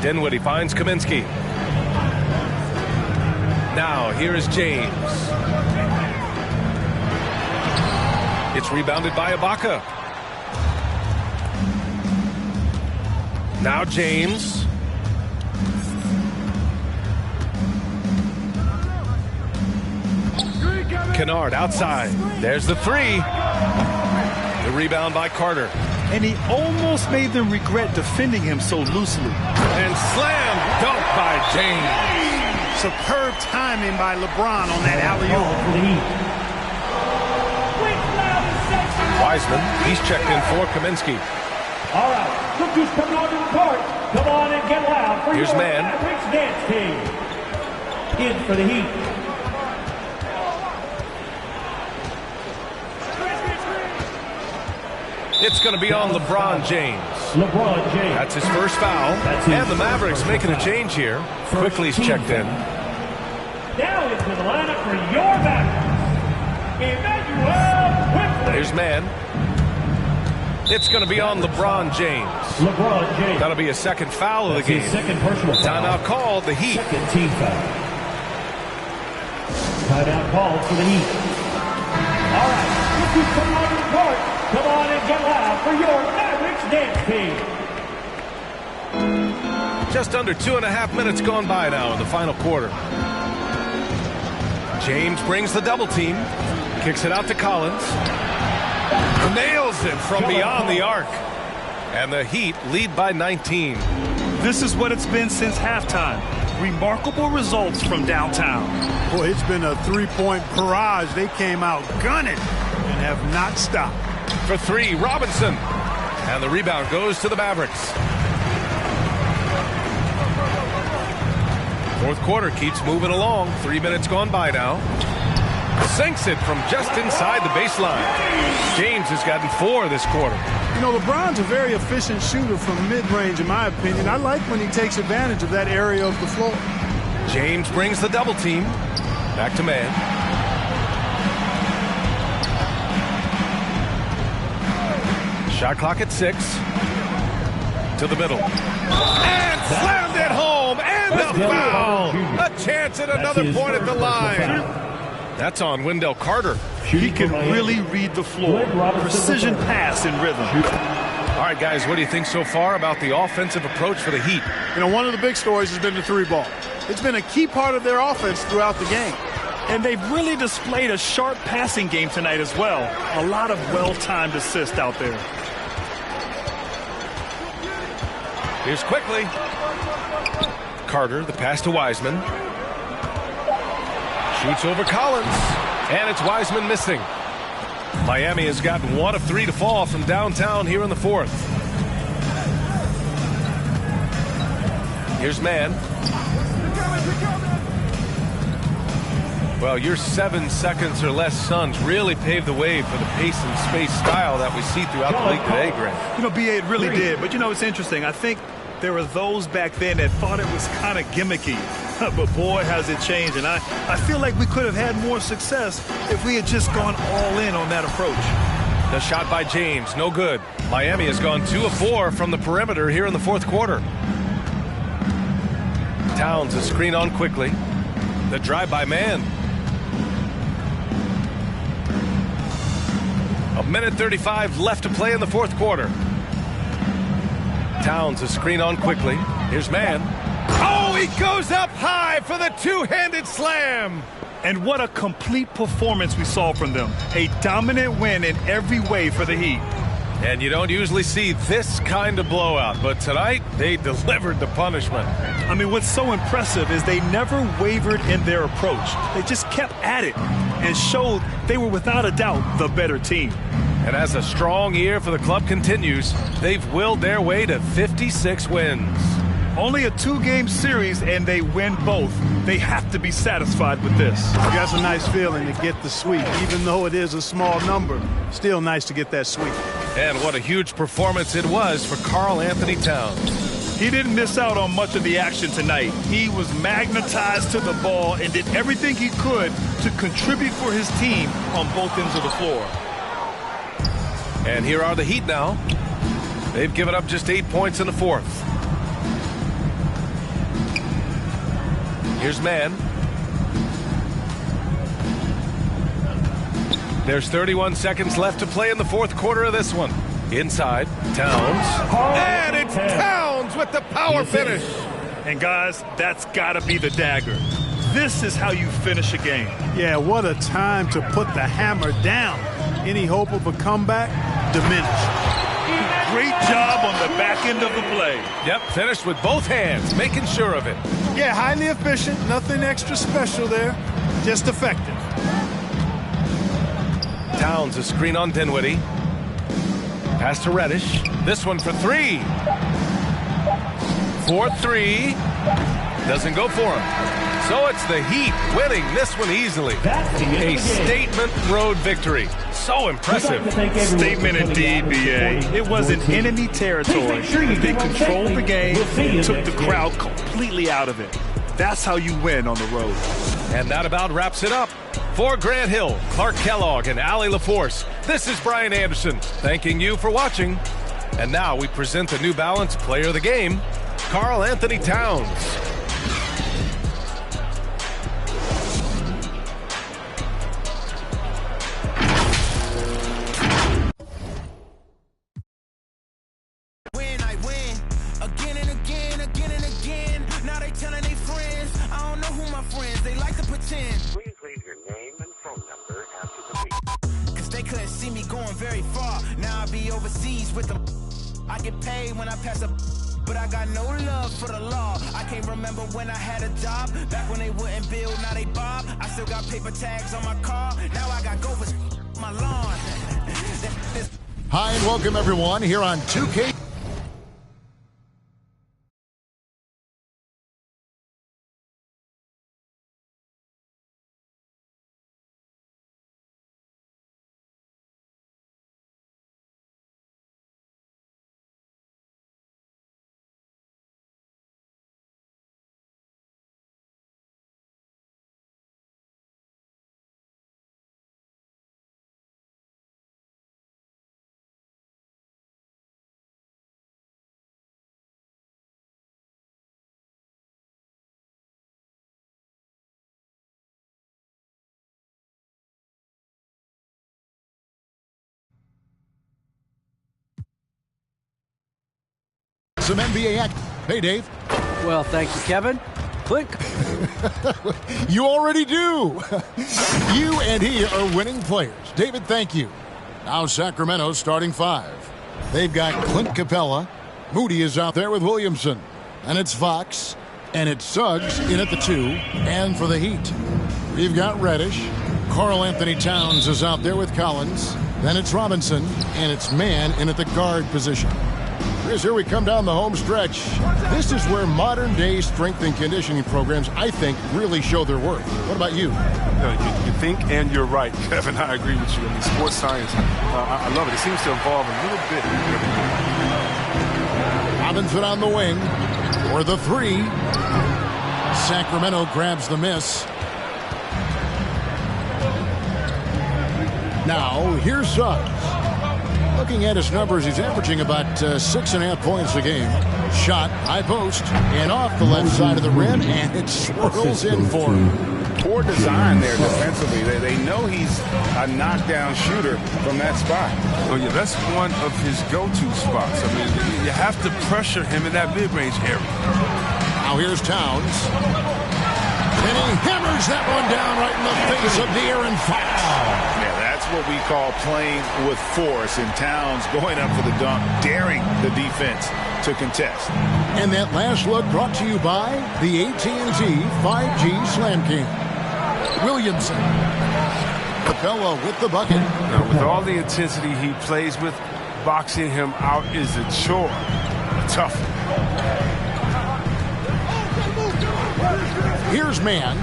[SPEAKER 1] Dinwiddie finds Kaminsky. Now, here is James. It's rebounded by Ibaka. Now James. Kennard outside. There's the three. The rebound by Carter.
[SPEAKER 2] And he almost made them regret defending him so loosely.
[SPEAKER 1] And slam dunk by James.
[SPEAKER 3] Superb timing by LeBron on that alley-oop.
[SPEAKER 1] Wiseman, he's checked in for Kaminsky.
[SPEAKER 4] All right, look who's coming onto the court. Come on and get loud for
[SPEAKER 1] Here's
[SPEAKER 4] your
[SPEAKER 1] Man.
[SPEAKER 4] Mavericks dance team. In for the Heat.
[SPEAKER 1] It's going to be on LeBron James.
[SPEAKER 4] LeBron James.
[SPEAKER 1] That's his first foul. And the Mavericks making a change here. Quickly's checked in.
[SPEAKER 4] Now into the lineup for your Mavericks, Emmanuel Quickly.
[SPEAKER 1] Here's Man. It's going to be on LeBron James.
[SPEAKER 4] LeBron James.
[SPEAKER 1] That'll be a second foul of the
[SPEAKER 4] That's
[SPEAKER 1] game.
[SPEAKER 4] his second personal foul.
[SPEAKER 1] Timeout called, the Heat.
[SPEAKER 4] Second team foul. Timeout called for the Heat. All right, look who's coming onto the court. Come on and get loud for your Mavericks dance team.
[SPEAKER 1] Just under 2.5 minutes gone by now in the final quarter. James brings the double team. Kicks it out to Collins. Nails it from beyond the arc. And the Heat lead by 19.
[SPEAKER 2] This is what it's been since halftime. Remarkable results from downtown.
[SPEAKER 3] Boy, it's been a three-point barrage. They came out gunning and have not stopped.
[SPEAKER 1] For three, Robinson. And the rebound goes to the Mavericks. Fourth quarter keeps moving along. 3 minutes gone by now. Sinks it from just inside the baseline. James has gotten 4 this quarter.
[SPEAKER 3] You know, LeBron's a very efficient shooter from mid-range, in my opinion. I like when he takes advantage of that area of the floor.
[SPEAKER 1] James brings the double team. Back to Man. Shot clock at 6. To the middle. And slammed it home. And the foul. A chance at another point at the line. That's on Wendell Carter.
[SPEAKER 2] He can really read the floor. Precision pass and rhythm.
[SPEAKER 1] All right, guys, what do you think so far about the offensive approach for the Heat?
[SPEAKER 3] You know, one of the big stories has been the three ball. It's been a key part of their offense throughout the game.
[SPEAKER 2] And they've really displayed a sharp passing game tonight as well. A lot of well-timed assists out there.
[SPEAKER 1] Here's Quickly. Carter, the pass to Wiseman. Shoots over Collins, and it's Wiseman missing. Miami has gotten 1 of 3 to fall from downtown here in the fourth. Here's Man. Well, your 7 seconds or less Suns really paved the way for the pace and space style that we see throughout the league today, Grant.
[SPEAKER 2] You know, B.A., it really did. But, you know, it's interesting. I think there were those back then that thought it was kind of gimmicky. But, boy, has it changed. And I feel like we could have had more success if we had just gone all in on that approach.
[SPEAKER 1] The shot by James, no good. Miami has gone 2 of 4 from the perimeter here in the fourth quarter. Towns a screen on Quickly. The drive by Man. 1:35 left to play in the fourth quarter. Towns a screen on Quickly. Here's Man. Oh, he goes up high for the two-handed slam.
[SPEAKER 2] And what a complete performance we saw from them. A dominant win in every way for the Heat.
[SPEAKER 1] And you don't usually see this kind of blowout, but tonight they delivered the punishment.
[SPEAKER 2] I mean, what's so impressive is they never wavered in their approach. They just kept at it and showed they were without a doubt the better team.
[SPEAKER 1] And as a strong year for the club continues, they've willed their way to 56 wins.
[SPEAKER 2] Only a 2-game series, and they win both. They have to be satisfied with this.
[SPEAKER 3] That's a nice feeling to get the sweep. Even though it is a small number, still nice to get that sweep.
[SPEAKER 1] And what a huge performance it was for Karl Anthony Towns.
[SPEAKER 2] He didn't miss out on much of the action tonight. He was magnetized to the ball and did everything he could to contribute for his team on both ends of the floor.
[SPEAKER 1] And here are the Heat now. They've given up just 8 points in the fourth. Here's Mann. There's 31 seconds left to play in the fourth quarter of this one. Inside, Towns. And it's Towns with the power finish.
[SPEAKER 2] And guys, that's got to be the dagger. This is how you finish a game.
[SPEAKER 3] Yeah, what a time to put the hammer down. Any hope of a comeback? Diminished.
[SPEAKER 2] Great job on the back end of the play.
[SPEAKER 1] Yep, finished with both hands, making sure of it.
[SPEAKER 3] Yeah, highly efficient. Nothing extra special there. Just effective.
[SPEAKER 1] Towns a screen on Dinwiddie. Pass to Reddish. This one for three. 4-3. Doesn't go for him. So it's the Heat winning this one easily. A statement road victory. So impressive.
[SPEAKER 2] Statement indeed, B.A. It was in enemy territory. They controlled the game and took the crowd completely out of it. That's how you win on the road.
[SPEAKER 1] And that about wraps it up. For Grant Hill, Clark Kellogg, and Allie LaForce, this is Brian Anderson thanking you for watching. And now we present the New Balance Player of the Game, Karl Anthony Towns.
[SPEAKER 7] Please leave your name and phone number after the beep.
[SPEAKER 8] Cause they couldn't see me going very far. Now I be overseas with them. I get paid when I pass a, but I got no love for the law. I can't remember when I had a job. Back when they wouldn't build, now they bob. I still got paper tags on my car. Now I got Govers my lawn.
[SPEAKER 9] Hi and welcome everyone here on 2K. Some NBA action. Hey, Dave.
[SPEAKER 10] Well, thank you, Kevin. Click.
[SPEAKER 9] You already do. You and he are winning players. David, thank you. Now Sacramento starting five. They've got Clint Capella. Moody is out there with Williamson. And it's Fox. And it's Suggs in at the 2. And for the Heat, we've got Reddish. Karl Anthony Towns is out there with Collins. Then it's Robinson. And it's Mann in at the guard position. Chris, here we come down the home stretch. This is where modern-day strength and conditioning programs, I think, really show their worth. What about you?
[SPEAKER 11] You think, and you're right, Kevin. I agree with you. I mean, sports science, I love it. It seems to evolve a little bit.
[SPEAKER 9] Robinson on the wing for the 3. Sacramento grabs the miss. Now, here's Suggs. Looking at his numbers, he's averaging about 6.5 points a game. Shot, high post, and off the left side of the rim, and it swirls in for him.
[SPEAKER 12] Poor design there defensively. They know he's a knockdown shooter from that spot.
[SPEAKER 11] Oh, yeah, that's one of his go-to spots. I mean, you have to pressure him in that mid-range area.
[SPEAKER 9] Now here's Towns. And he hammers that one down right in the face of De'Aaron Fox.
[SPEAKER 12] Yeah, that's what we call playing with force, and Towns going up for the dunk, daring the defense to contest.
[SPEAKER 9] And that last look brought to you by the AT&T 5G Slam King. Williamson. Capella with the bucket.
[SPEAKER 11] Now, with all the intensity he plays with, boxing him out is a chore. Tough.
[SPEAKER 9] Here's man.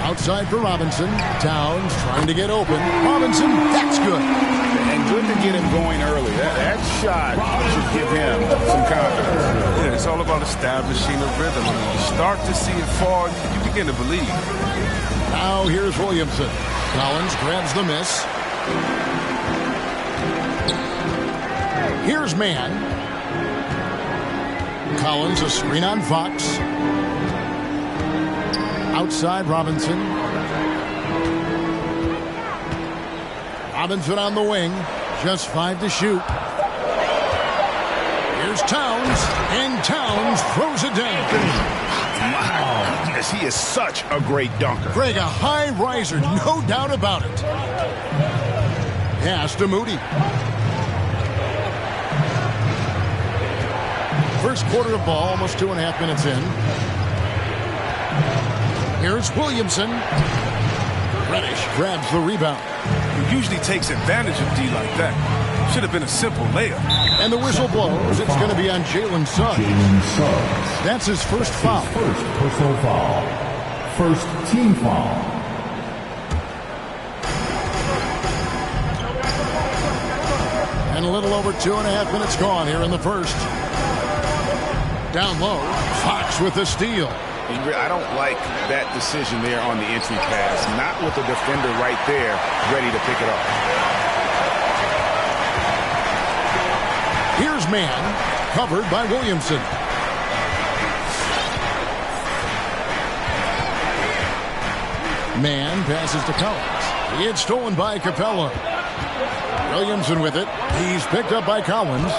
[SPEAKER 9] Outside for Robinson. Towns trying to get open. Robinson, that's good.
[SPEAKER 12] And good to get him going early. That shot should give him some confidence.
[SPEAKER 11] Yeah, it's all about establishing a rhythm. When you start to see it fall, you begin to believe.
[SPEAKER 9] Now here's Williamson. Collins grabs the miss. Here's man. Collins, a screen on Fox. Outside Robinson. Robinson on the wing. Just 5 to shoot. Here's Towns. And Towns throws it down.
[SPEAKER 12] My goodness, he is such a great dunker.
[SPEAKER 9] Greg, a high riser, no doubt about it. Pass to Moody. First quarter of ball, almost 2.5 minutes in. Here's Williamson. Reddish grabs the rebound.
[SPEAKER 11] He usually takes advantage of D like that. Should have been a simple layup.
[SPEAKER 9] And the whistle blows. It's going to be on Jalen Suggs. That's his first foul.
[SPEAKER 4] First personal foul. First team foul.
[SPEAKER 9] And a little over 2.5 minutes gone here in the first. Down low, Fox with the steal.
[SPEAKER 12] I don't like that decision there on the entry pass. Not with the defender right there, ready to pick it up.
[SPEAKER 9] Here's man, covered by Williamson. Man passes to Collins. It's stolen by Capella. Williamson with it. He's picked up by Collins.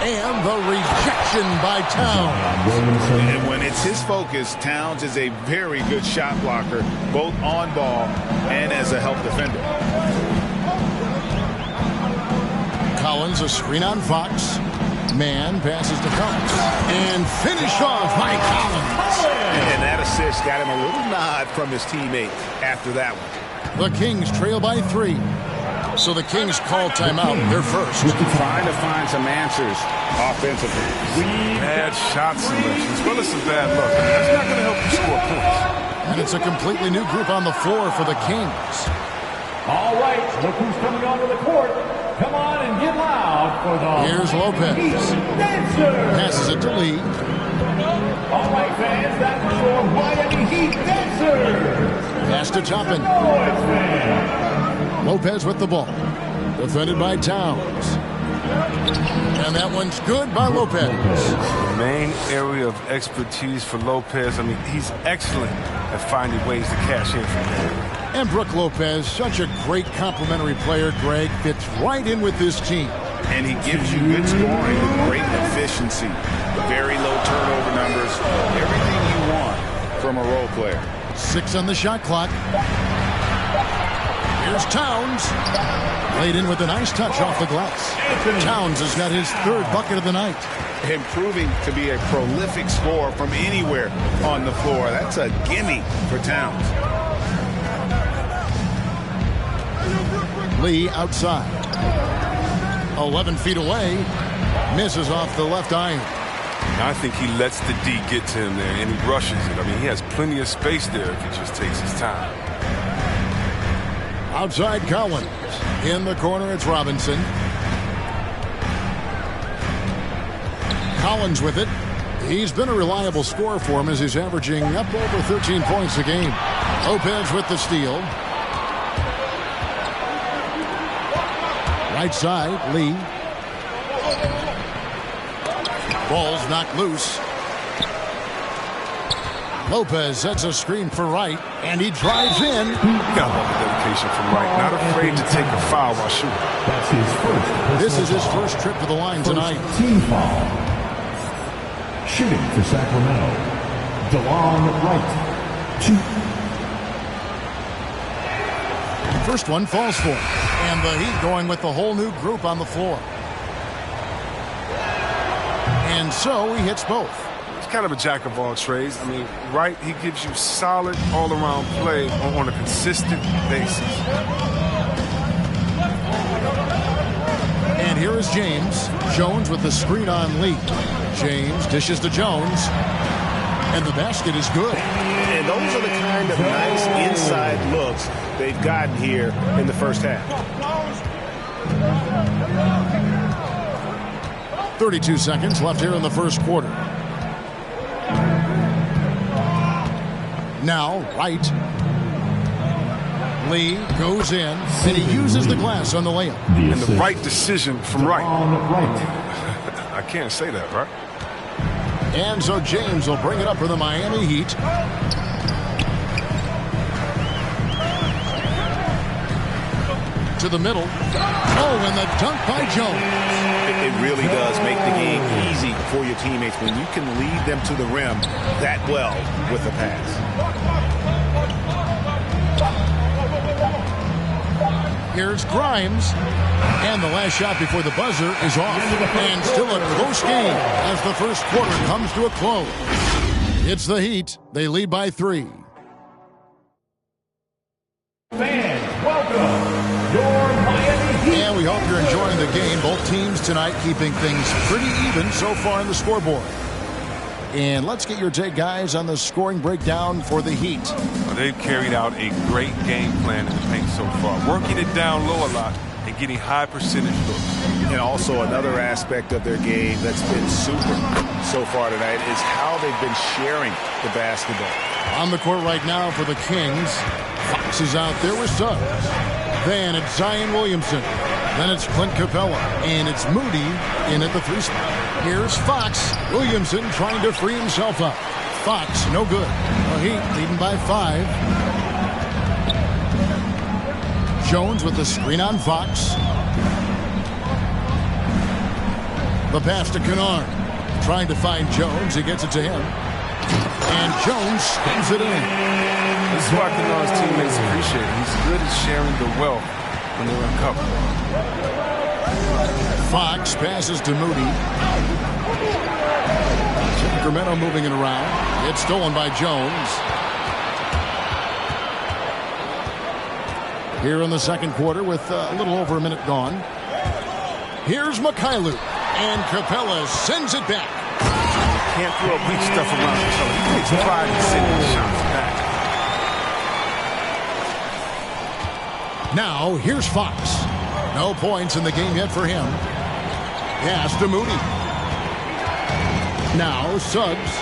[SPEAKER 9] And the rejection by Towns.
[SPEAKER 12] And when it's his focus, Towns is a very good shot blocker, both on ball and as a help defender.
[SPEAKER 9] Collins, a screen on Fox. Man passes to Collins. And finished off by Collins.
[SPEAKER 12] And that assist got him a little nod from his teammate after that one.
[SPEAKER 9] The Kings trail by 3. So the Kings call timeout. They're first.
[SPEAKER 12] Trying to find some answers offensively.
[SPEAKER 11] Bad shot selection, as well as some bad luck. That's not going to help you score points.
[SPEAKER 9] And it's a completely new group on the floor for the Kings.
[SPEAKER 4] All right, look who's coming onto the court. Come on and get loud for the
[SPEAKER 9] Here's Lopez.
[SPEAKER 4] Dancers.
[SPEAKER 9] Passes it to Lee.
[SPEAKER 4] All right, fans, that's your Miami Heat Dancers.
[SPEAKER 9] Pass to Toppin.
[SPEAKER 4] Noise, fans.
[SPEAKER 9] Lopez with the ball. Defended by Towns. And that one's good by Lopez.
[SPEAKER 11] The main area of expertise for Lopez, I mean, he's excellent at finding ways to cash in from there.
[SPEAKER 9] And Brook Lopez, such a great complimentary player, Greg, fits right in with this team.
[SPEAKER 12] And he gives you good scoring with great efficiency. Very low turnover numbers. Everything you want from a role player.
[SPEAKER 9] 6 on the shot clock. Here's Towns. Laid in with a nice touch off the glass. Towns has got his 3rd bucket of the night.
[SPEAKER 12] Improving to be a prolific scorer from anywhere on the floor. That's a gimme for Towns.
[SPEAKER 9] Lee outside. 11 feet away. Misses off the left iron.
[SPEAKER 11] I think he lets the D get to him there, and he rushes it. I mean, he has plenty of space there if he just takes his time.
[SPEAKER 9] Outside Collins. In the corner, it's Robinson. Collins with it. He's been a reliable scorer for him as he's averaging up over 13 points a game. Lopez with the steal. Right side, Lee. Ball's knocked loose. Lopez sets a screen for Wright, and he drives in.
[SPEAKER 11] Got a lot of dedication from Wright. Not afraid to take a foul while shooting.
[SPEAKER 4] That's his first.
[SPEAKER 9] This is his first trip to the line tonight.
[SPEAKER 4] Team foul. Shooting for Sacramento, DeLon Wright. 2.
[SPEAKER 9] First one falls for him. And the Heat going with the whole new group on the floor. And so he hits both.
[SPEAKER 11] He's kind of a jack of all trades. I mean, right, he gives you solid all-around play on a consistent basis.
[SPEAKER 9] And here is James. Jones with the screen on Lee. James dishes to Jones. And the basket is good.
[SPEAKER 12] And those are the kind of nice inside looks they've gotten here in the first half.
[SPEAKER 9] 32 seconds left here in the first quarter. Now, Wright. Lee goes in, and he uses the glass on the layup.
[SPEAKER 11] And the right decision from Wright. I can't say that, right?
[SPEAKER 9] And so James will bring it up for the Miami Heat. To the middle. Oh, and the dunk by Jones.
[SPEAKER 12] It really does make the game easy for your teammates when you can lead them to the rim that well with a pass.
[SPEAKER 9] Here's Grimes. And the last shot before the buzzer is off. And still a close game as the first quarter comes to a close. It's the Heat. They lead by 3.
[SPEAKER 4] Fans, welcome your Miami Heat.
[SPEAKER 9] And we hope you're enjoying the game. Both teams tonight keeping things pretty even so far on the scoreboard. And let's get your take, guys, on the scoring breakdown for the Heat.
[SPEAKER 11] Well, they've carried out a great game plan in the paint so far, working it down low a lot and getting high percentage looks.
[SPEAKER 12] And also another aspect of their game that's been super so far tonight is how they've been sharing the basketball.
[SPEAKER 9] On the court right now for the Kings, Fox is out there with Suggs. Then it's Zion Williamson. Then it's Clint Capella. And it's Moody in at the 3 spot. Here's Fox. Williamson trying to free himself up. Fox, no good. The Heat leading by 5. Jones with the screen on Fox. The pass to Kennard. Trying to find Jones. He gets it to him. And Jones spins it in.
[SPEAKER 11] This is why Kennard's teammates appreciate it. He's good at sharing the wealth when they're in cover.
[SPEAKER 9] Fox passes to Moody. Sacramento moving it around. It's stolen by Jones. Here in the second quarter with a little over a minute gone. Here's Mikhailuk. And Capella sends it back.
[SPEAKER 11] Can't throw weak stuff around each other. He takes pride in sending shots back.
[SPEAKER 9] Now, here's Fox. No points in the game yet for him. Pass to Moody. Now, Suggs.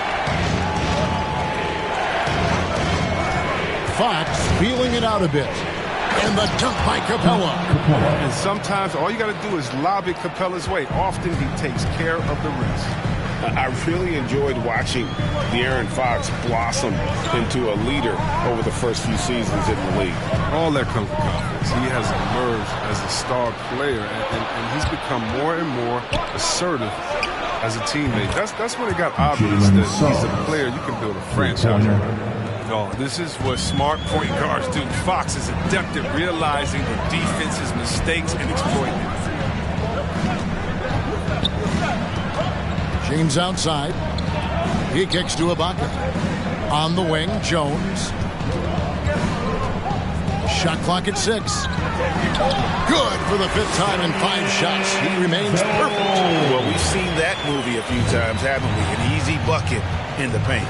[SPEAKER 9] Fox feeling it out a bit. And the dunk by Capella.
[SPEAKER 11] And sometimes all you got to do is lob it Capella's way. Often he takes care of the rest.
[SPEAKER 12] I really enjoyed watching De'Aaron Fox blossom into a leader over the first few seasons in the league.
[SPEAKER 11] All that comes with confidence. He has emerged as a star player, and he's become more and more assertive as a teammate. That's when it got obvious that he's a player you can build a franchise around. No, this is what smart point guards do. Fox is adept at realizing the defense's mistakes and exploiting them.
[SPEAKER 9] James outside. He kicks to Ibaka. On the wing, Jones. Shot clock at 6. Good for the 5th time in 5 shots. He remains perfect.
[SPEAKER 12] Well, we've seen that movie a few times, haven't we? An easy bucket in the paint.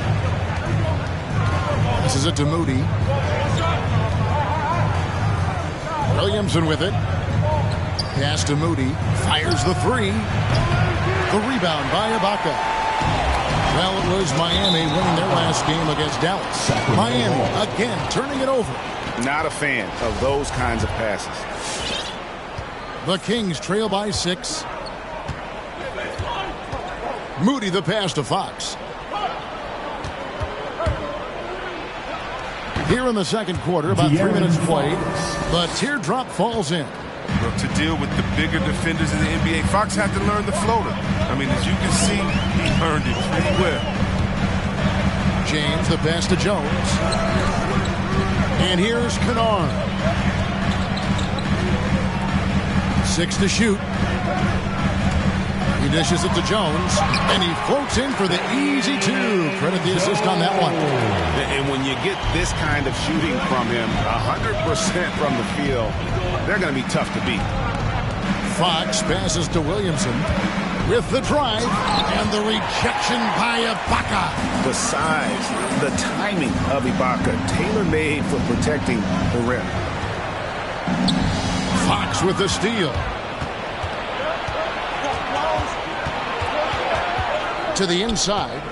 [SPEAKER 9] This is it to Moody. Williamson with it. Pass to Moody. Fires the 3. The rebound by Ibaka. Well, it was Miami winning their last game against Dallas. Miami, again, turning it over.
[SPEAKER 12] Not a fan of those kinds of passes.
[SPEAKER 9] The Kings trail by 6. Moody the pass to Fox. Here in the second quarter, about 3 minutes played. The teardrop falls in.
[SPEAKER 11] Well, to deal with the bigger defenders in the NBA, Fox had to learn the floater. I mean, as you can see, he learned it pretty well.
[SPEAKER 9] James, the pass to Jones. And here's Kennard. 6 to shoot. He dishes it to Jones, and he floats in for the easy 2. Credit the assist on that one.
[SPEAKER 12] And when you get this kind of shooting from him, 100% from the field, they're going to be tough to beat.
[SPEAKER 9] Fox passes to Williamson with the drive and the rejection by Ibaka.
[SPEAKER 12] The size, the timing of Ibaka, tailor-made for protecting the rim.
[SPEAKER 9] Fox with the steal. To the inside.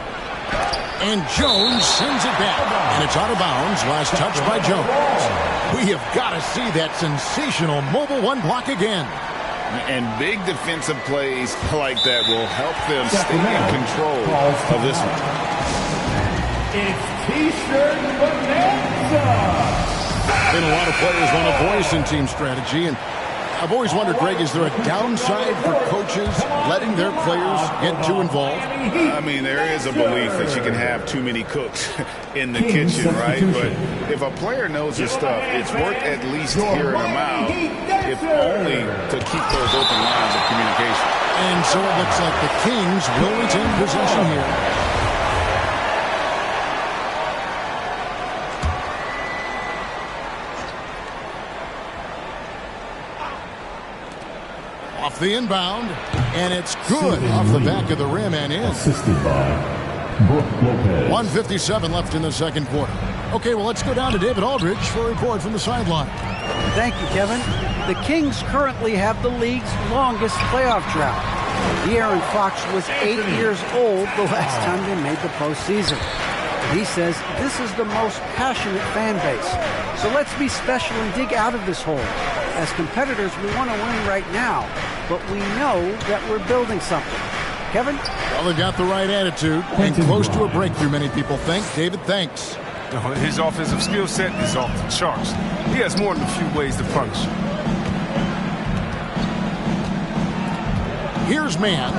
[SPEAKER 9] And Jones sends it back. And it's out of bounds. Last touch by Jones. We have got to see that sensational mobile one block again.
[SPEAKER 12] And big defensive plays like that will help them stay in control of this one.
[SPEAKER 4] It's T-shirt bonanza.
[SPEAKER 9] And a lot of players want a voice in team strategy, and I've always wondered, Greg, is there a downside for coaches letting their players get too involved?
[SPEAKER 12] I mean, there is a belief that you can have too many cooks in the kitchen, right? But if a player knows his stuff, it's worth at least hearing them out, if only to keep those open lines of communication.
[SPEAKER 9] And so it looks like the Kings will retain possession here. Off the inbound, and it's good off the back of the rim and in.
[SPEAKER 4] Assisted by Brooke Lopez.
[SPEAKER 9] 1:57 left in the second quarter. Okay, well, let's go down to David Aldridge for a report from the sideline.
[SPEAKER 10] Thank you, Kevin. The Kings currently have the league's longest playoff drought. De'Aaron Fox was 8 years old the last time they made the postseason. He says this is the most passionate fan base. So let's be special and dig out of this hole. As competitors, we want to win right now, but we know that we're building something. Kevin?
[SPEAKER 9] Well, they've got the right attitude and close to a breakthrough, many people think. David, thanks.
[SPEAKER 11] His offensive skill set is off the charts. He has more than a few ways to punish.
[SPEAKER 9] Here's Man.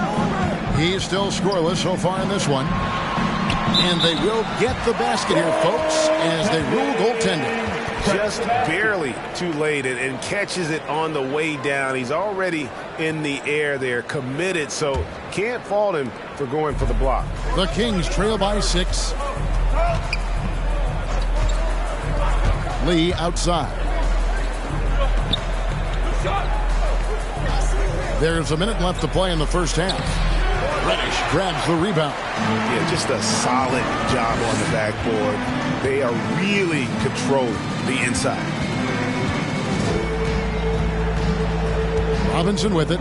[SPEAKER 9] He is still scoreless so far in this one. And they will get the basket here, folks, as they rule goaltending.
[SPEAKER 12] Just barely too late and catches it on the way down. He's already in the air there, committed, so can't fault him for going for the block.
[SPEAKER 9] The Kings trail by 6. Lee outside. There's a minute left to play in the first half. Reddish grabs the rebound.
[SPEAKER 12] Yeah, just a solid job on the backboard. They are really controlling the inside.
[SPEAKER 9] Robinson with it.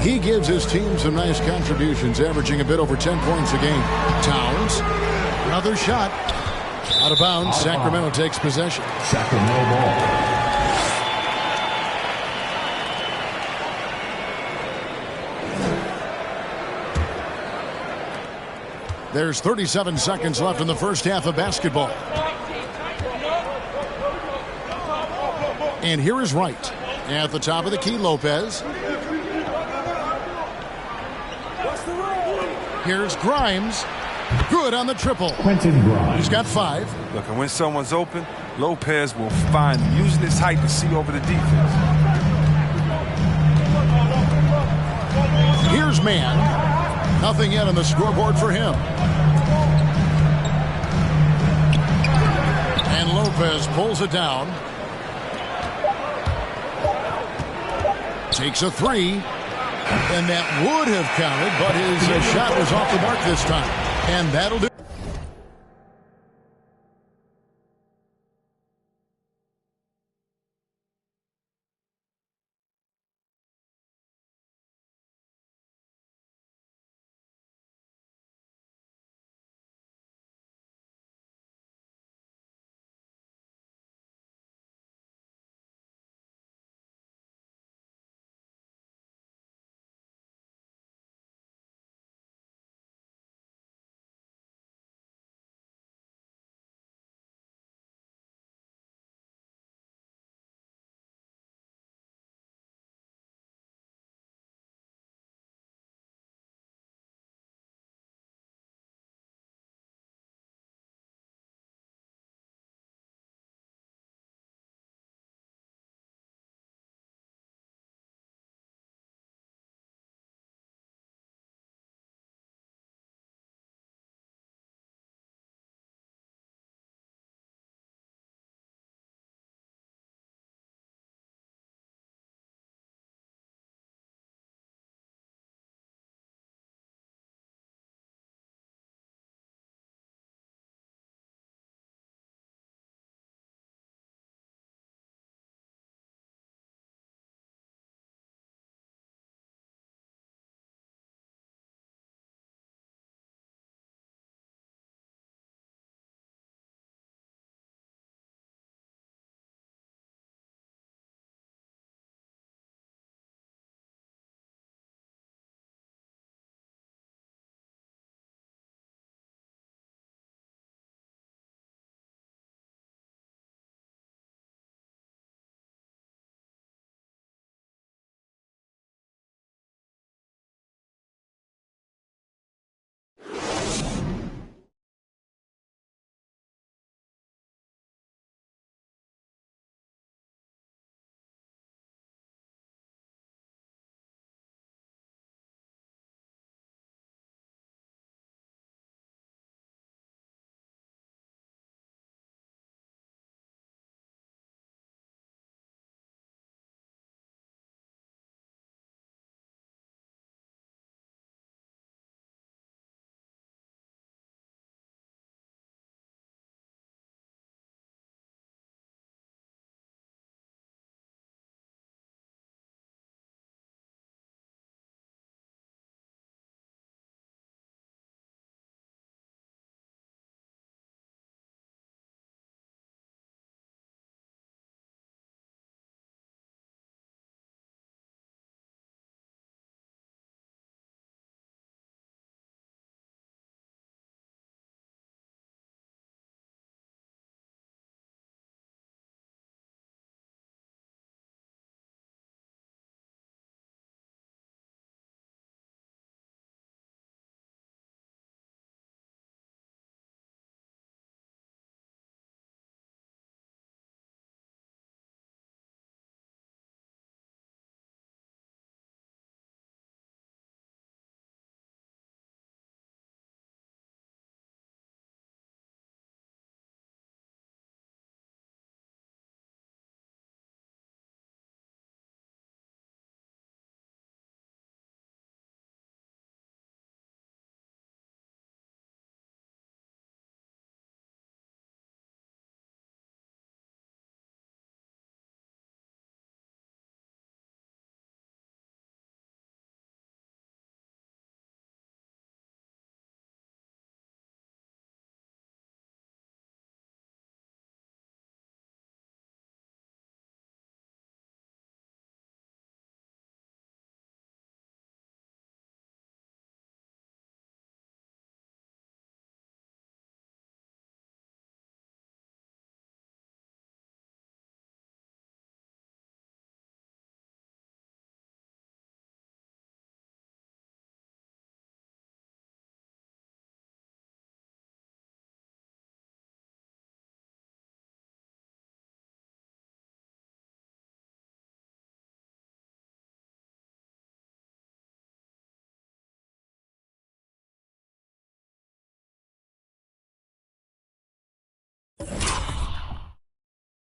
[SPEAKER 9] He gives his team some nice contributions, averaging a bit over 10 points a game. Towns, another shot. Out of bounds, Sacramento takes possession.
[SPEAKER 4] Sacramento ball.
[SPEAKER 9] There's 37 seconds left in the first half of basketball. And here is Wright. At the top of the key, Lopez. Here's Grimes. Good on the triple.
[SPEAKER 4] Quentin Grimes.
[SPEAKER 9] He's got 5.
[SPEAKER 11] Look, and when someone's open, Lopez will find him, using his height to see over the defense.
[SPEAKER 9] Here's Man. Nothing yet on the scoreboard for him. And Lopez pulls it down. Takes a 3. And that would have counted, but his shot was off the mark this time. And that'll do.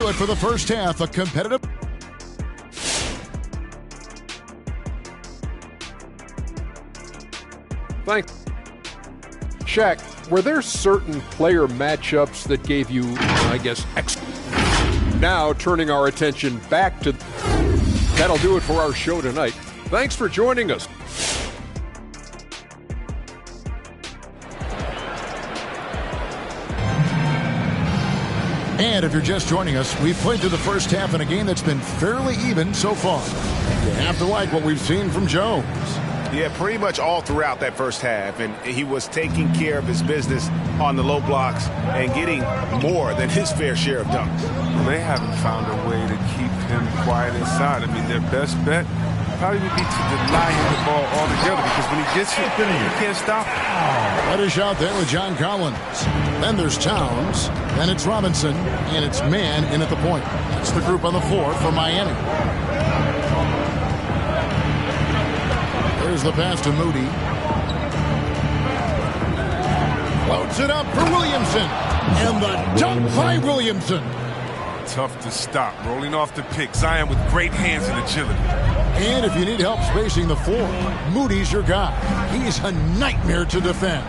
[SPEAKER 9] But for the first half, a competitive...
[SPEAKER 6] Thanks. Shaq, were there certain player matchups that gave you, I guess, Now turning our attention back to... That'll do it for our show tonight. Thanks for joining us.
[SPEAKER 9] And if you're just joining us, we've played through the first half in a game that's been fairly even so far. You have to like what we've seen from Jones.
[SPEAKER 12] Yeah, pretty much all throughout that first half. And he was taking care of his business on the low blocks and getting more than his fair share of dunks.
[SPEAKER 11] Well, they haven't found a way to keep him quiet inside. I mean, their best bet probably would be to deny him the ball altogether, because when he gets it, you can't stop him.
[SPEAKER 9] Reddish out there with John Collins. Then there's Towns. Then it's Robinson. And it's man in at the point. That's the group on the floor for Miami. There's the pass to Moody. Floats it up for Williamson. And the dunk by Williamson.
[SPEAKER 11] Tough to stop. Rolling off the pick. Zion with great hands and agility.
[SPEAKER 9] And if you need help spacing the floor, Moody's your guy. He's a nightmare to defend.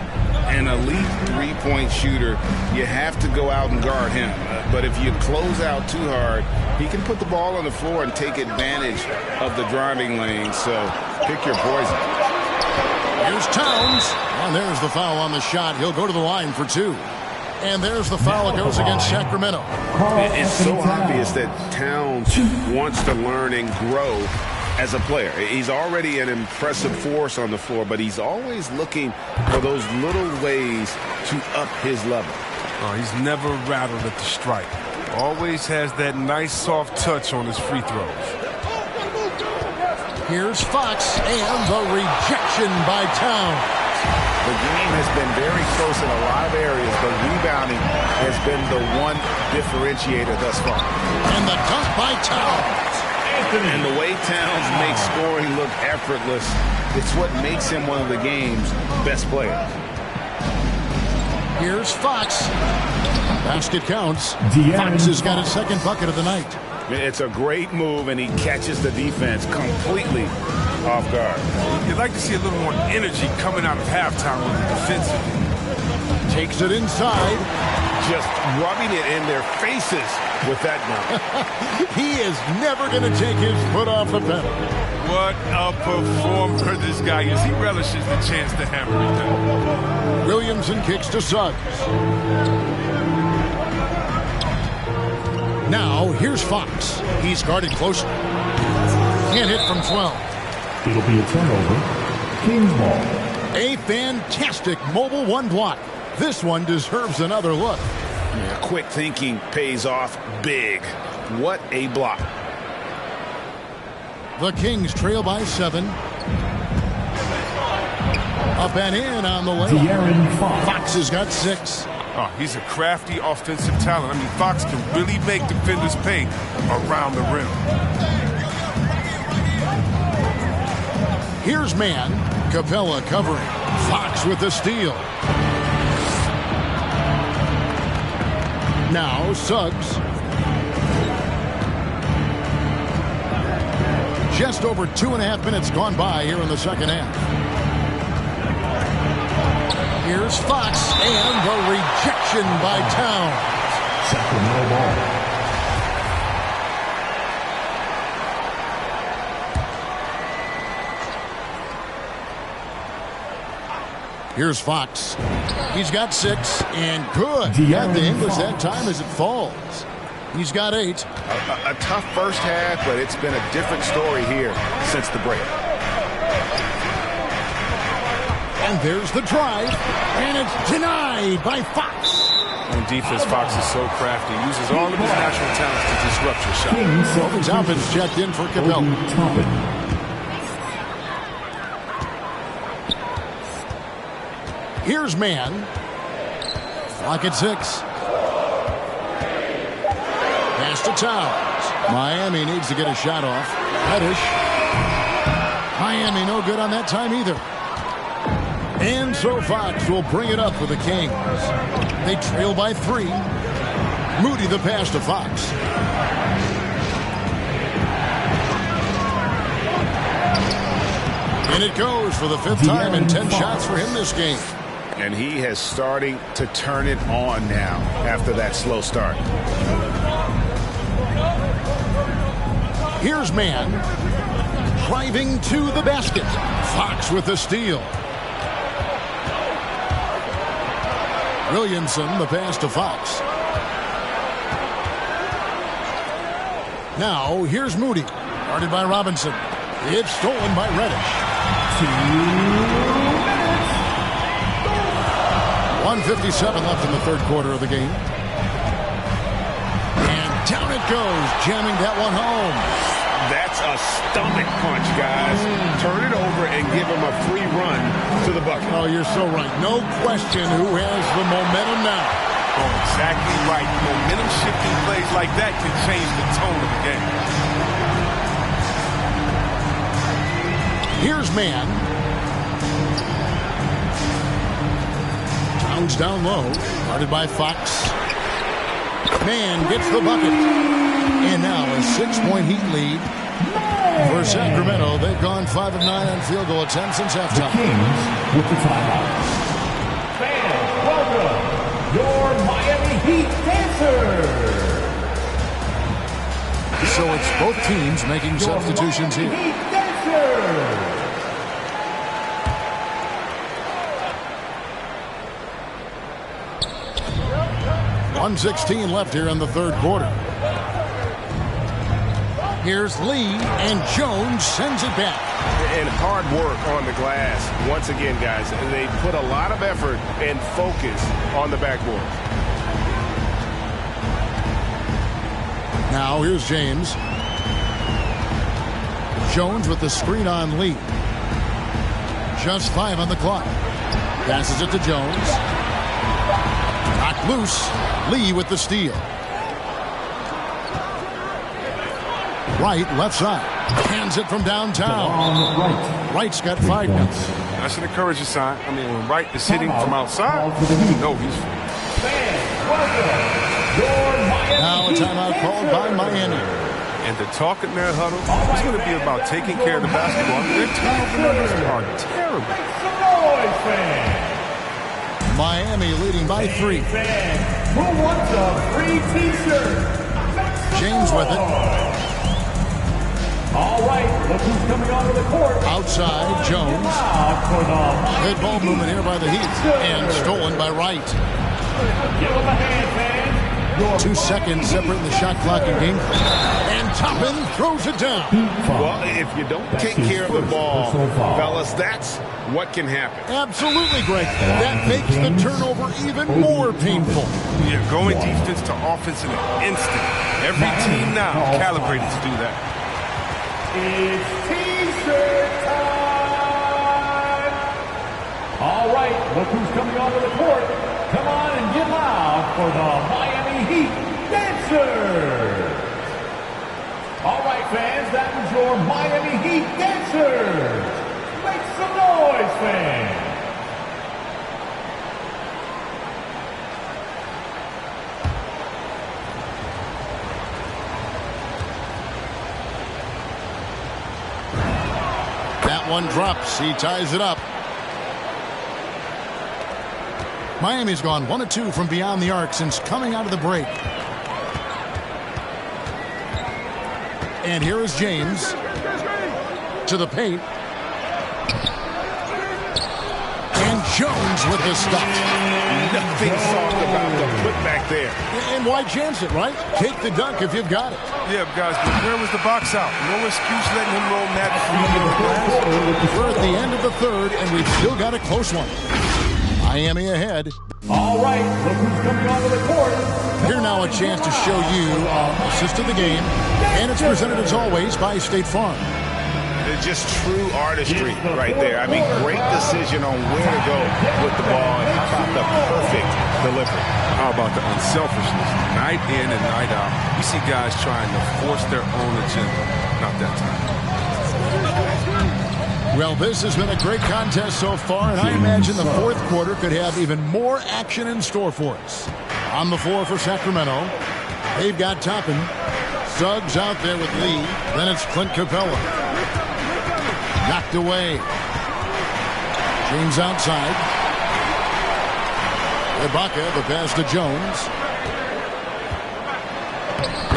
[SPEAKER 12] An elite three-point shooter, you have to go out and guard him. But if you close out too hard, he can put the ball on the floor and take advantage of the driving lane. So pick your poison.
[SPEAKER 9] Here's Towns. And there's the foul on the shot. He'll go to the line for two. And there's the foul that goes against Sacramento.
[SPEAKER 12] It's so obvious that Towns wants to learn and grow as a player. He's already an impressive force on the floor, but he's always looking for those little ways to up his level.
[SPEAKER 11] Oh, he's never rattled at the strike. Always has that nice soft touch on his free throws.
[SPEAKER 9] Here's Fox and the rejection by Towns.
[SPEAKER 12] The game has been very close in a lot of areas, but rebounding has been the one differentiator thus far.
[SPEAKER 9] And the dunk by Towns.
[SPEAKER 12] And the way Towns makes scoring look effortless, it's what makes him one of the game's best players.
[SPEAKER 9] Here's Fox. Basket counts. Fox has got his second bucket of the night.
[SPEAKER 12] It's a great move, and he catches the defense completely off guard.
[SPEAKER 11] You'd like to see a little more energy coming out of halftime with the defensive.
[SPEAKER 9] Takes it inside.
[SPEAKER 12] Just rubbing it in their faces with that dunk.
[SPEAKER 9] He is never going to take his foot off the pedal.
[SPEAKER 11] What a performer this guy is. He relishes the chance to hammer it down.
[SPEAKER 9] Williamson kicks to Suggs. Now, here's Fox. He's guarded closely. Can't hit from 12.
[SPEAKER 4] It'll be a turnover. Kings ball.
[SPEAKER 9] A fantastic mobile one block. This one deserves another look.
[SPEAKER 12] Yeah, quick thinking pays off big. What a block.
[SPEAKER 9] The Kings trail by 7. Up and in on the way. Fox has got 6.
[SPEAKER 11] Oh, he's a crafty offensive talent. I mean, Fox can really make defenders pay around the rim.
[SPEAKER 9] Here's man. Capella covering. Fox with the steal. Now Suggs. Just over 2.5 minutes gone by here in the second half. Here's Fox and the rejection by Towns.
[SPEAKER 4] Sacramento ball.
[SPEAKER 9] Here's Fox. He's got 6 and good. Got the English that time as it falls. He's got 8.
[SPEAKER 12] A tough first half, but it's been a different story here since the break.
[SPEAKER 9] And there's the drive, and it's denied by Fox.
[SPEAKER 11] On defense, Fox is so crafty. He uses all of his natural talents to disrupt your shot.
[SPEAKER 9] Obi Toppin's checked in for Capella. Here's man. Clock at 6. Pass to Towns. Miami needs to get a shot off. Reddish. Miami no good on that time either. And so Fox will bring it up for the Kings. They trail by 3. Moody the pass to Fox. And it goes for the 5th time and 10 shots for him this game.
[SPEAKER 12] And he has starting to turn it on now after that slow start.
[SPEAKER 9] Here's Mann driving to the basket. Fox with the steal. Williamson, the pass to Fox. Now, here's Moody. Guarded by Robinson. It's stolen by Reddish. 1:57 left in the third quarter of the game. And down it goes, jamming that one home.
[SPEAKER 12] That's a stomach punch, guys. Turn it over and give him a free run to the bucket.
[SPEAKER 9] Oh, you're so right. No question who has the momentum now.
[SPEAKER 11] Oh, exactly right. Momentum shifting plays like that can change the tone of the game.
[SPEAKER 9] Here's Mann. Towns down low. Guarded by Fox. Mann gets the bucket. And now a 6-point Heat lead for Sacramento. They've gone 5 of 9 on field goal attempts since halftime.
[SPEAKER 4] Kings with the timeout. Fans, welcome your Miami Heat dancers.
[SPEAKER 9] So it's both teams making substitutions here.
[SPEAKER 4] Heat dancers.
[SPEAKER 9] 1:16 left here in the third quarter. Here's Lee, and Jones sends it back.
[SPEAKER 1] And hard work on the glass. Once again, guys, they put a lot of effort and focus on the backboard.
[SPEAKER 9] Now here's James. Jones with the screen on Lee. Just 5 on the clock. Passes it to Jones. Knocked loose. Lee with the steal. Wright, left side. Hands it from downtown. Wright's got 5 now.
[SPEAKER 11] That's an encouraging sign. I mean, when Wright is hitting from outside, no, he's free.
[SPEAKER 9] Now a timeout called by Miami.
[SPEAKER 11] And the talk in that huddle is going to be about taking care of the basketball. Their turnover numbers are terrible.
[SPEAKER 9] Miami leading by 3.
[SPEAKER 4] Who wants a free t-shirt?
[SPEAKER 9] James with it.
[SPEAKER 4] All right, look who's coming onto the court.
[SPEAKER 9] Outside, Jones. Good ball movement here by the Heat. And stolen by Wright.
[SPEAKER 4] Give him a hand, man.
[SPEAKER 9] 2 seconds separating the shot clock and game. And Toppin throws it down.
[SPEAKER 12] Well, if you don't take care of the ball, fellas, that's what can happen.
[SPEAKER 9] Absolutely, Greg. That makes the turnover even more painful.
[SPEAKER 11] Yeah, going defense to offense in an instant. Every team now calibrated to do that.
[SPEAKER 4] It's t-shirt time. All right, look who's coming onto the court. Come on and get loud for the Miami Heat Dancers. All right, fans, that was your Miami Heat Dancers. Make some noise, fans.
[SPEAKER 9] That one drops. He ties it up. Miami's gone 1 of 2 from beyond the arc since coming out of the break. And here is James to the paint. And Jones with the stop.
[SPEAKER 12] Nothing soft about the putback there.
[SPEAKER 9] And why chance it, right? Take the dunk if you've got it.
[SPEAKER 11] Yeah, guys, but where was the box out? No excuse letting him roll that free in the glass.
[SPEAKER 9] We're at the end of the third, and we've still got a close one. Miami ahead.
[SPEAKER 4] All right, look who's coming onto the court.
[SPEAKER 9] Here now a chance to show you our assist of the game. And it's presented as always by State Farm.
[SPEAKER 12] It's just true artistry right there. I mean, great decision on where to go with the ball. And how about the perfect delivery?
[SPEAKER 11] How about the unselfishness? Night in and night out. You see guys trying to force their own agenda. Not that time.
[SPEAKER 9] Well, this has been a great contest so far, and I imagine the fourth quarter could have even more action in store for us. On the floor for Sacramento, they've got Toppin. Suggs out there with Lee. Then it's Clint Capella. Knocked away. James outside. Ibaka, the pass to Jones.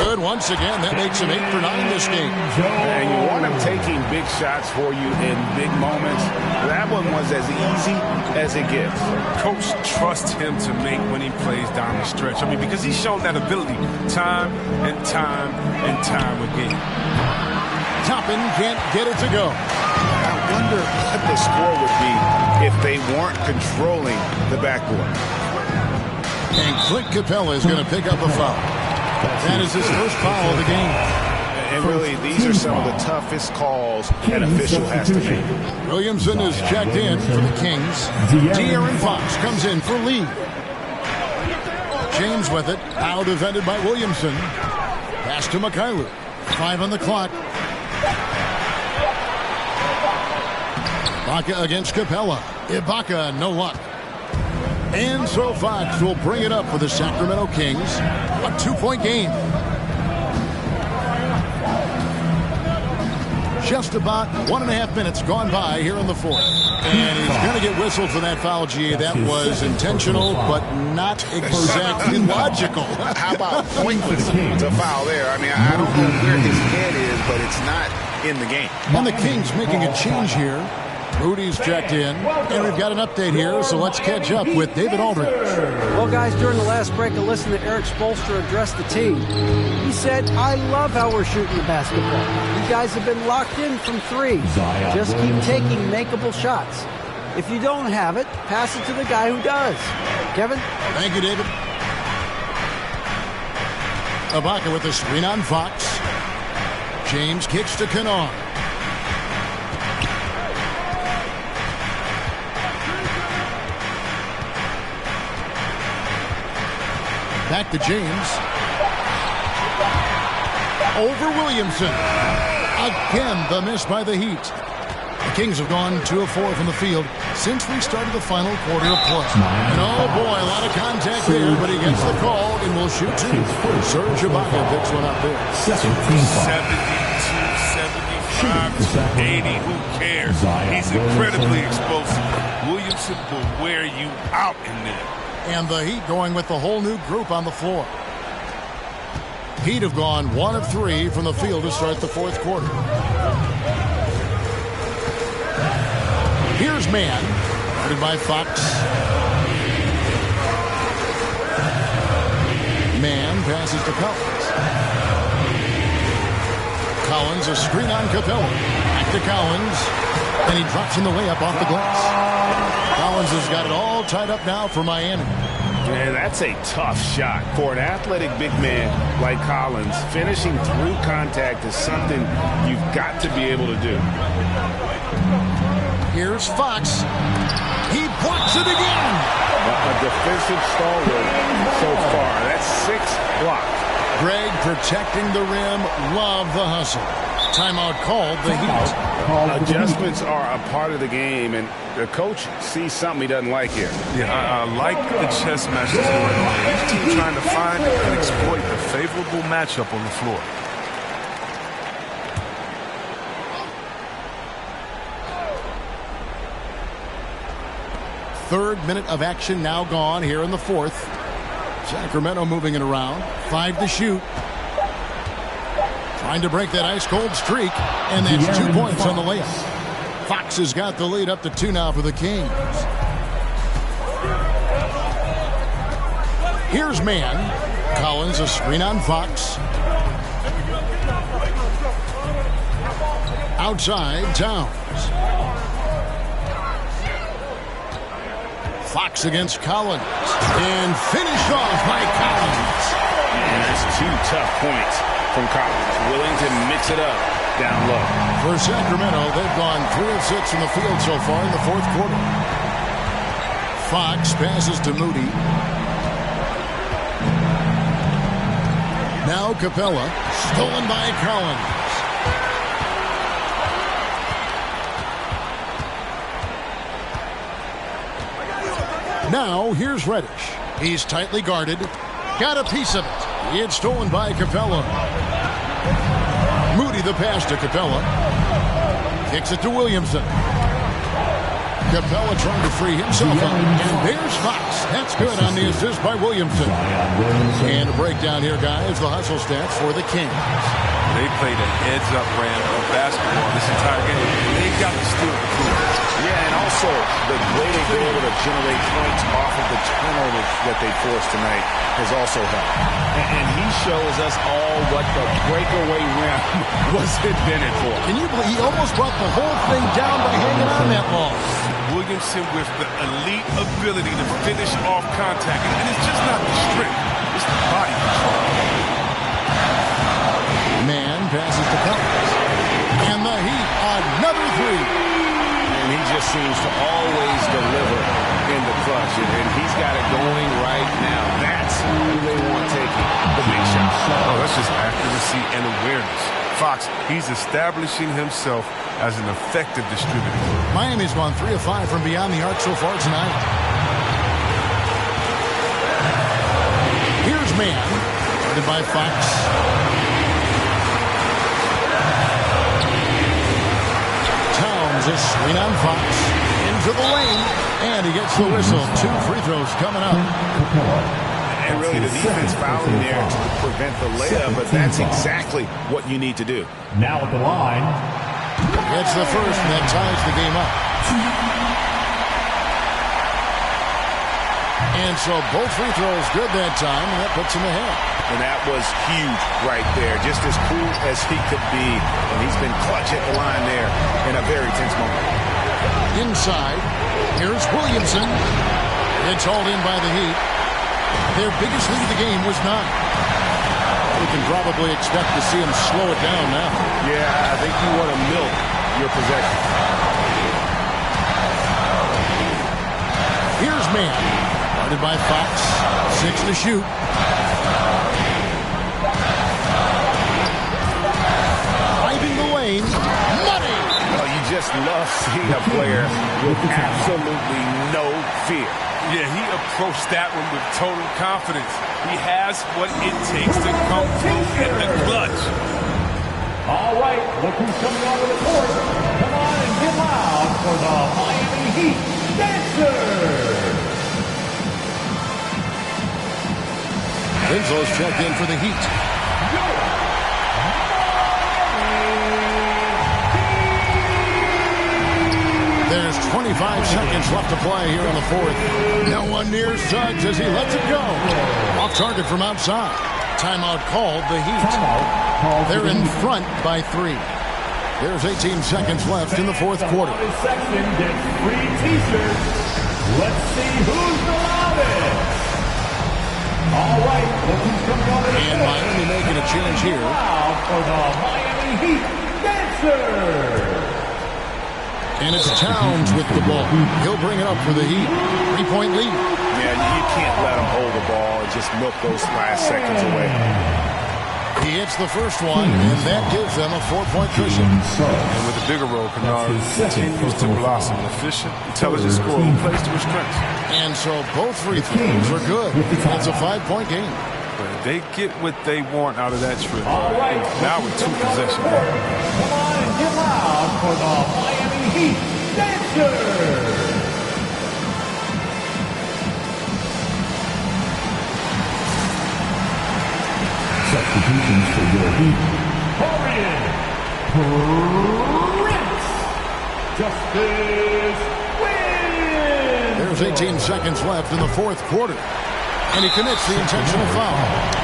[SPEAKER 9] Good once again. That makes him 8 for 9 this game.
[SPEAKER 12] And you want him taking big shots for you in big moments. That one was as easy as it gets.
[SPEAKER 11] Coach trusts him to make when he plays down the stretch. I mean, because he's shown that ability time and time and time again.
[SPEAKER 9] Toppin can't get it to go.
[SPEAKER 12] I wonder what the score would be if they weren't controlling the backboard.
[SPEAKER 9] And Clint Capella is going to pick up a foul. That is his first foul of the game.
[SPEAKER 12] And really, these are some of the toughest calls an official has to make.
[SPEAKER 9] Williamson is checked in for the Kings. De'Aaron Fox comes in for Lee. James with it. Now defended by Williamson. Pass to Mikhailuk. 5 on the clock. Ibaka against Capella. Ibaka, no luck. And so Fox will bring it up for the Sacramento Kings. A 2-point game. Just about 1.5 minutes gone by here in the fourth. And he's going to get whistled for that foul, G. That was intentional, but not exactly logical.
[SPEAKER 12] How about pointless to foul there? I mean, I don't know where his head is, but it's not in the game.
[SPEAKER 9] And the Kings making a change here. Moody's checked in, and we've got an update here, so let's catch up with David Aldridge.
[SPEAKER 10] Well, guys, during the last break, I listened to Eric Spoelstra address the team. He said, I love how we're shooting the basketball. You guys have been locked in from 3. Just keep taking makeable shots. If you don't have it, pass it to the guy who does. Kevin?
[SPEAKER 9] Thank you, David. Ibaka with the screen on Fox. James kicks to Kennard. Back to James. Over Williamson. Again, the miss by the Heat. The Kings have gone 2 of 4 from the field since we started the final quarter of play. And oh boy, a lot of contact there, but he gets the call and will shoot 2. Serge Ibaka picks one up there.
[SPEAKER 11] 72, 75, 80, who cares? He's incredibly explosive. Williamson will wear you out in there.
[SPEAKER 9] And the Heat going with the whole new group on the floor. Heat have gone 1 of 3 from the field to start the fourth quarter. Here's Man, guarded by Fox. Man passes to Collins. Collins, a screen on Capella. Back to Collins. And he drops in the layup off the glass. Collins has got it all tied up now for Miami.
[SPEAKER 12] Man, that's a tough shot. For an athletic big man like Collins, finishing through contact is something you've got to be able to do.
[SPEAKER 9] Here's Fox. He blocks it again.
[SPEAKER 12] A defensive stalwart so far. That's 6 blocks.
[SPEAKER 9] Greg protecting the rim. Love the hustle. Timeout called the Heat.
[SPEAKER 12] Adjustments are a part of the game, and the coach sees something he doesn't like here.
[SPEAKER 11] Yeah, I like the chess match that's going on. Each team trying to find and exploit the favorable matchup on the floor.
[SPEAKER 9] Third minute of action now gone here in the fourth. Sacramento moving it around. 5 to shoot. Trying to break that ice-cold streak, and that's 2 points on the layup. Fox has got the lead up to 2 now for the Kings. Here's Man. Collins, a screen on Fox. Outside, Towns. Fox against Collins. And finished off by Collins.
[SPEAKER 12] And that's 2 tough points from Collins. Willing to mix it up down low.
[SPEAKER 9] For Sacramento, they've gone 3 of 6 from the field so far in the fourth quarter. Fox passes to Moody. Now Capella, stolen by Collins. Now here's Reddish. He's tightly guarded. Got a piece of it. It's stolen by Capella. Moody the pass to Capella. Kicks it to Williamson. Capella trying to free himself up. And there's Fox. That's good on the assist by Williamson. And a breakdown here, guys. The hustle stats for the Kings.
[SPEAKER 11] They played an heads-up brand of basketball this entire game. They got the steal to prove it.
[SPEAKER 12] Yeah, and also the way they've been able to generate points off of the turnovers that they forced tonight has also helped. And he shows us all what the breakaway rim was invented for.
[SPEAKER 9] Can you believe he almost brought the whole thing down by hanging on that long?
[SPEAKER 11] Williamson with the elite ability to finish off contact. And it's just not the strength, it's the body control.
[SPEAKER 9] Man passes to Collins. And the Heat, another three.
[SPEAKER 12] And he just seems to always deliver in the clutch. And he's got it going right now. That's who they want taking the big shot.
[SPEAKER 11] Oh, that's just accuracy and awareness. Fox, he's establishing himself as an effective distributor.
[SPEAKER 9] Miami's gone 3 of 5 from beyond the arc so far tonight. Here's Man, guarded by Fox. Towns a screen on Fox. Into the lane. And he gets the whistle. 2 free throws coming up.
[SPEAKER 12] And really the defense fouling there to prevent the layup, but that's exactly what you need to do.
[SPEAKER 4] Now at the line.
[SPEAKER 9] Gets the first, and that ties the game up. And so both free throws good that time, and that puts him ahead.
[SPEAKER 12] And that was huge right there. Just as cool as he could be. And he's been clutch at the line there in a very tense moment.
[SPEAKER 9] Inside, here's Williamson. It's hauled in by the Heat. Their biggest lead of the game was 9. We can probably expect to see him slow it down now.
[SPEAKER 12] Yeah, I think you want to milk your possession.
[SPEAKER 9] Here's Man. Guarded by Fox. 6 to shoot. Driving the lane. Money!
[SPEAKER 12] Oh, you just love seeing a player with absolutely no fear.
[SPEAKER 11] Yeah, he approached that one with total confidence. He has what it takes to come through in the clutch.
[SPEAKER 4] All right, look who's coming onto the court. Come on and get loud for the Miami Heat Dancers.
[SPEAKER 9] Winslow's checked in for the Heat. There's 25 seconds left to play here in the fourth. No one near Suggs as he lets it go. Off target from outside. Timeout called the Heat. They're in front by 3. There's 18 seconds left in the fourth quarter.
[SPEAKER 4] This section gets free t-shirts. Let's see who's the loudest. All right, look who's coming on the
[SPEAKER 9] And Miami making a change here.
[SPEAKER 4] For the Miami Heat Dancers.
[SPEAKER 9] And it's Towns with the ball. He'll bring it up for the Heat. 3-point lead.
[SPEAKER 12] Yeah, you can't let him hold the ball and just milk those last seconds away.
[SPEAKER 9] He hits the first one, and that gives them a 4-point cushion.
[SPEAKER 11] And with a bigger role, Kennard continues to blossom. Efficient, intelligent scorer who plays to his strengths.
[SPEAKER 9] And so both free throws are good. It's a 5-point game.
[SPEAKER 11] But they get what they want out of that trip. Now with 2 possessions.
[SPEAKER 4] Come on and get loud for the Miami Heat Dancers. Substitutions for your Heat. Torian Prince. Justice wins.
[SPEAKER 9] There's 18 seconds left in the fourth quarter. And he commits the intentional foul.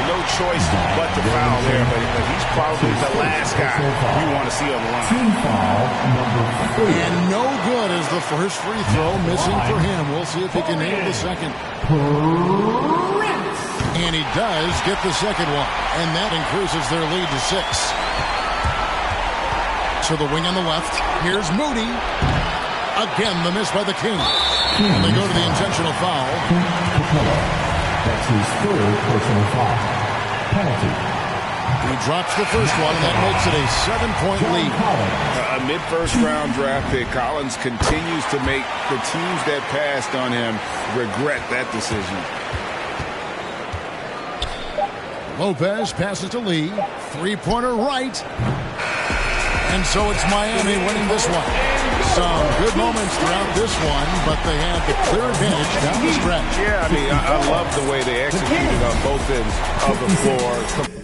[SPEAKER 12] No choice but to foul there, but he's probably the last guy you want to see on the line.
[SPEAKER 4] Team foul number 4.
[SPEAKER 9] And no good as the first free throw missing for him. We'll see if he can nail the second. And he does get the second one. And that increases their lead to 6. To the wing on the left. Here's Moody. Again, the miss by the Kings. And they go to the intentional foul.
[SPEAKER 4] That's his 3rd personal foul. Penalty.
[SPEAKER 9] He drops the first one, and that makes it a 7-point lead.
[SPEAKER 12] A mid-first round draft pick. Collins continues to make the teams that passed on him regret that decision.
[SPEAKER 9] Lopez passes to Lee. 3-pointer right. And so it's Miami winning this one. some good moments throughout this one, but they had the clear advantage down the stretch.
[SPEAKER 12] Yeah, I mean, I love the way they executed on both ends of the floor.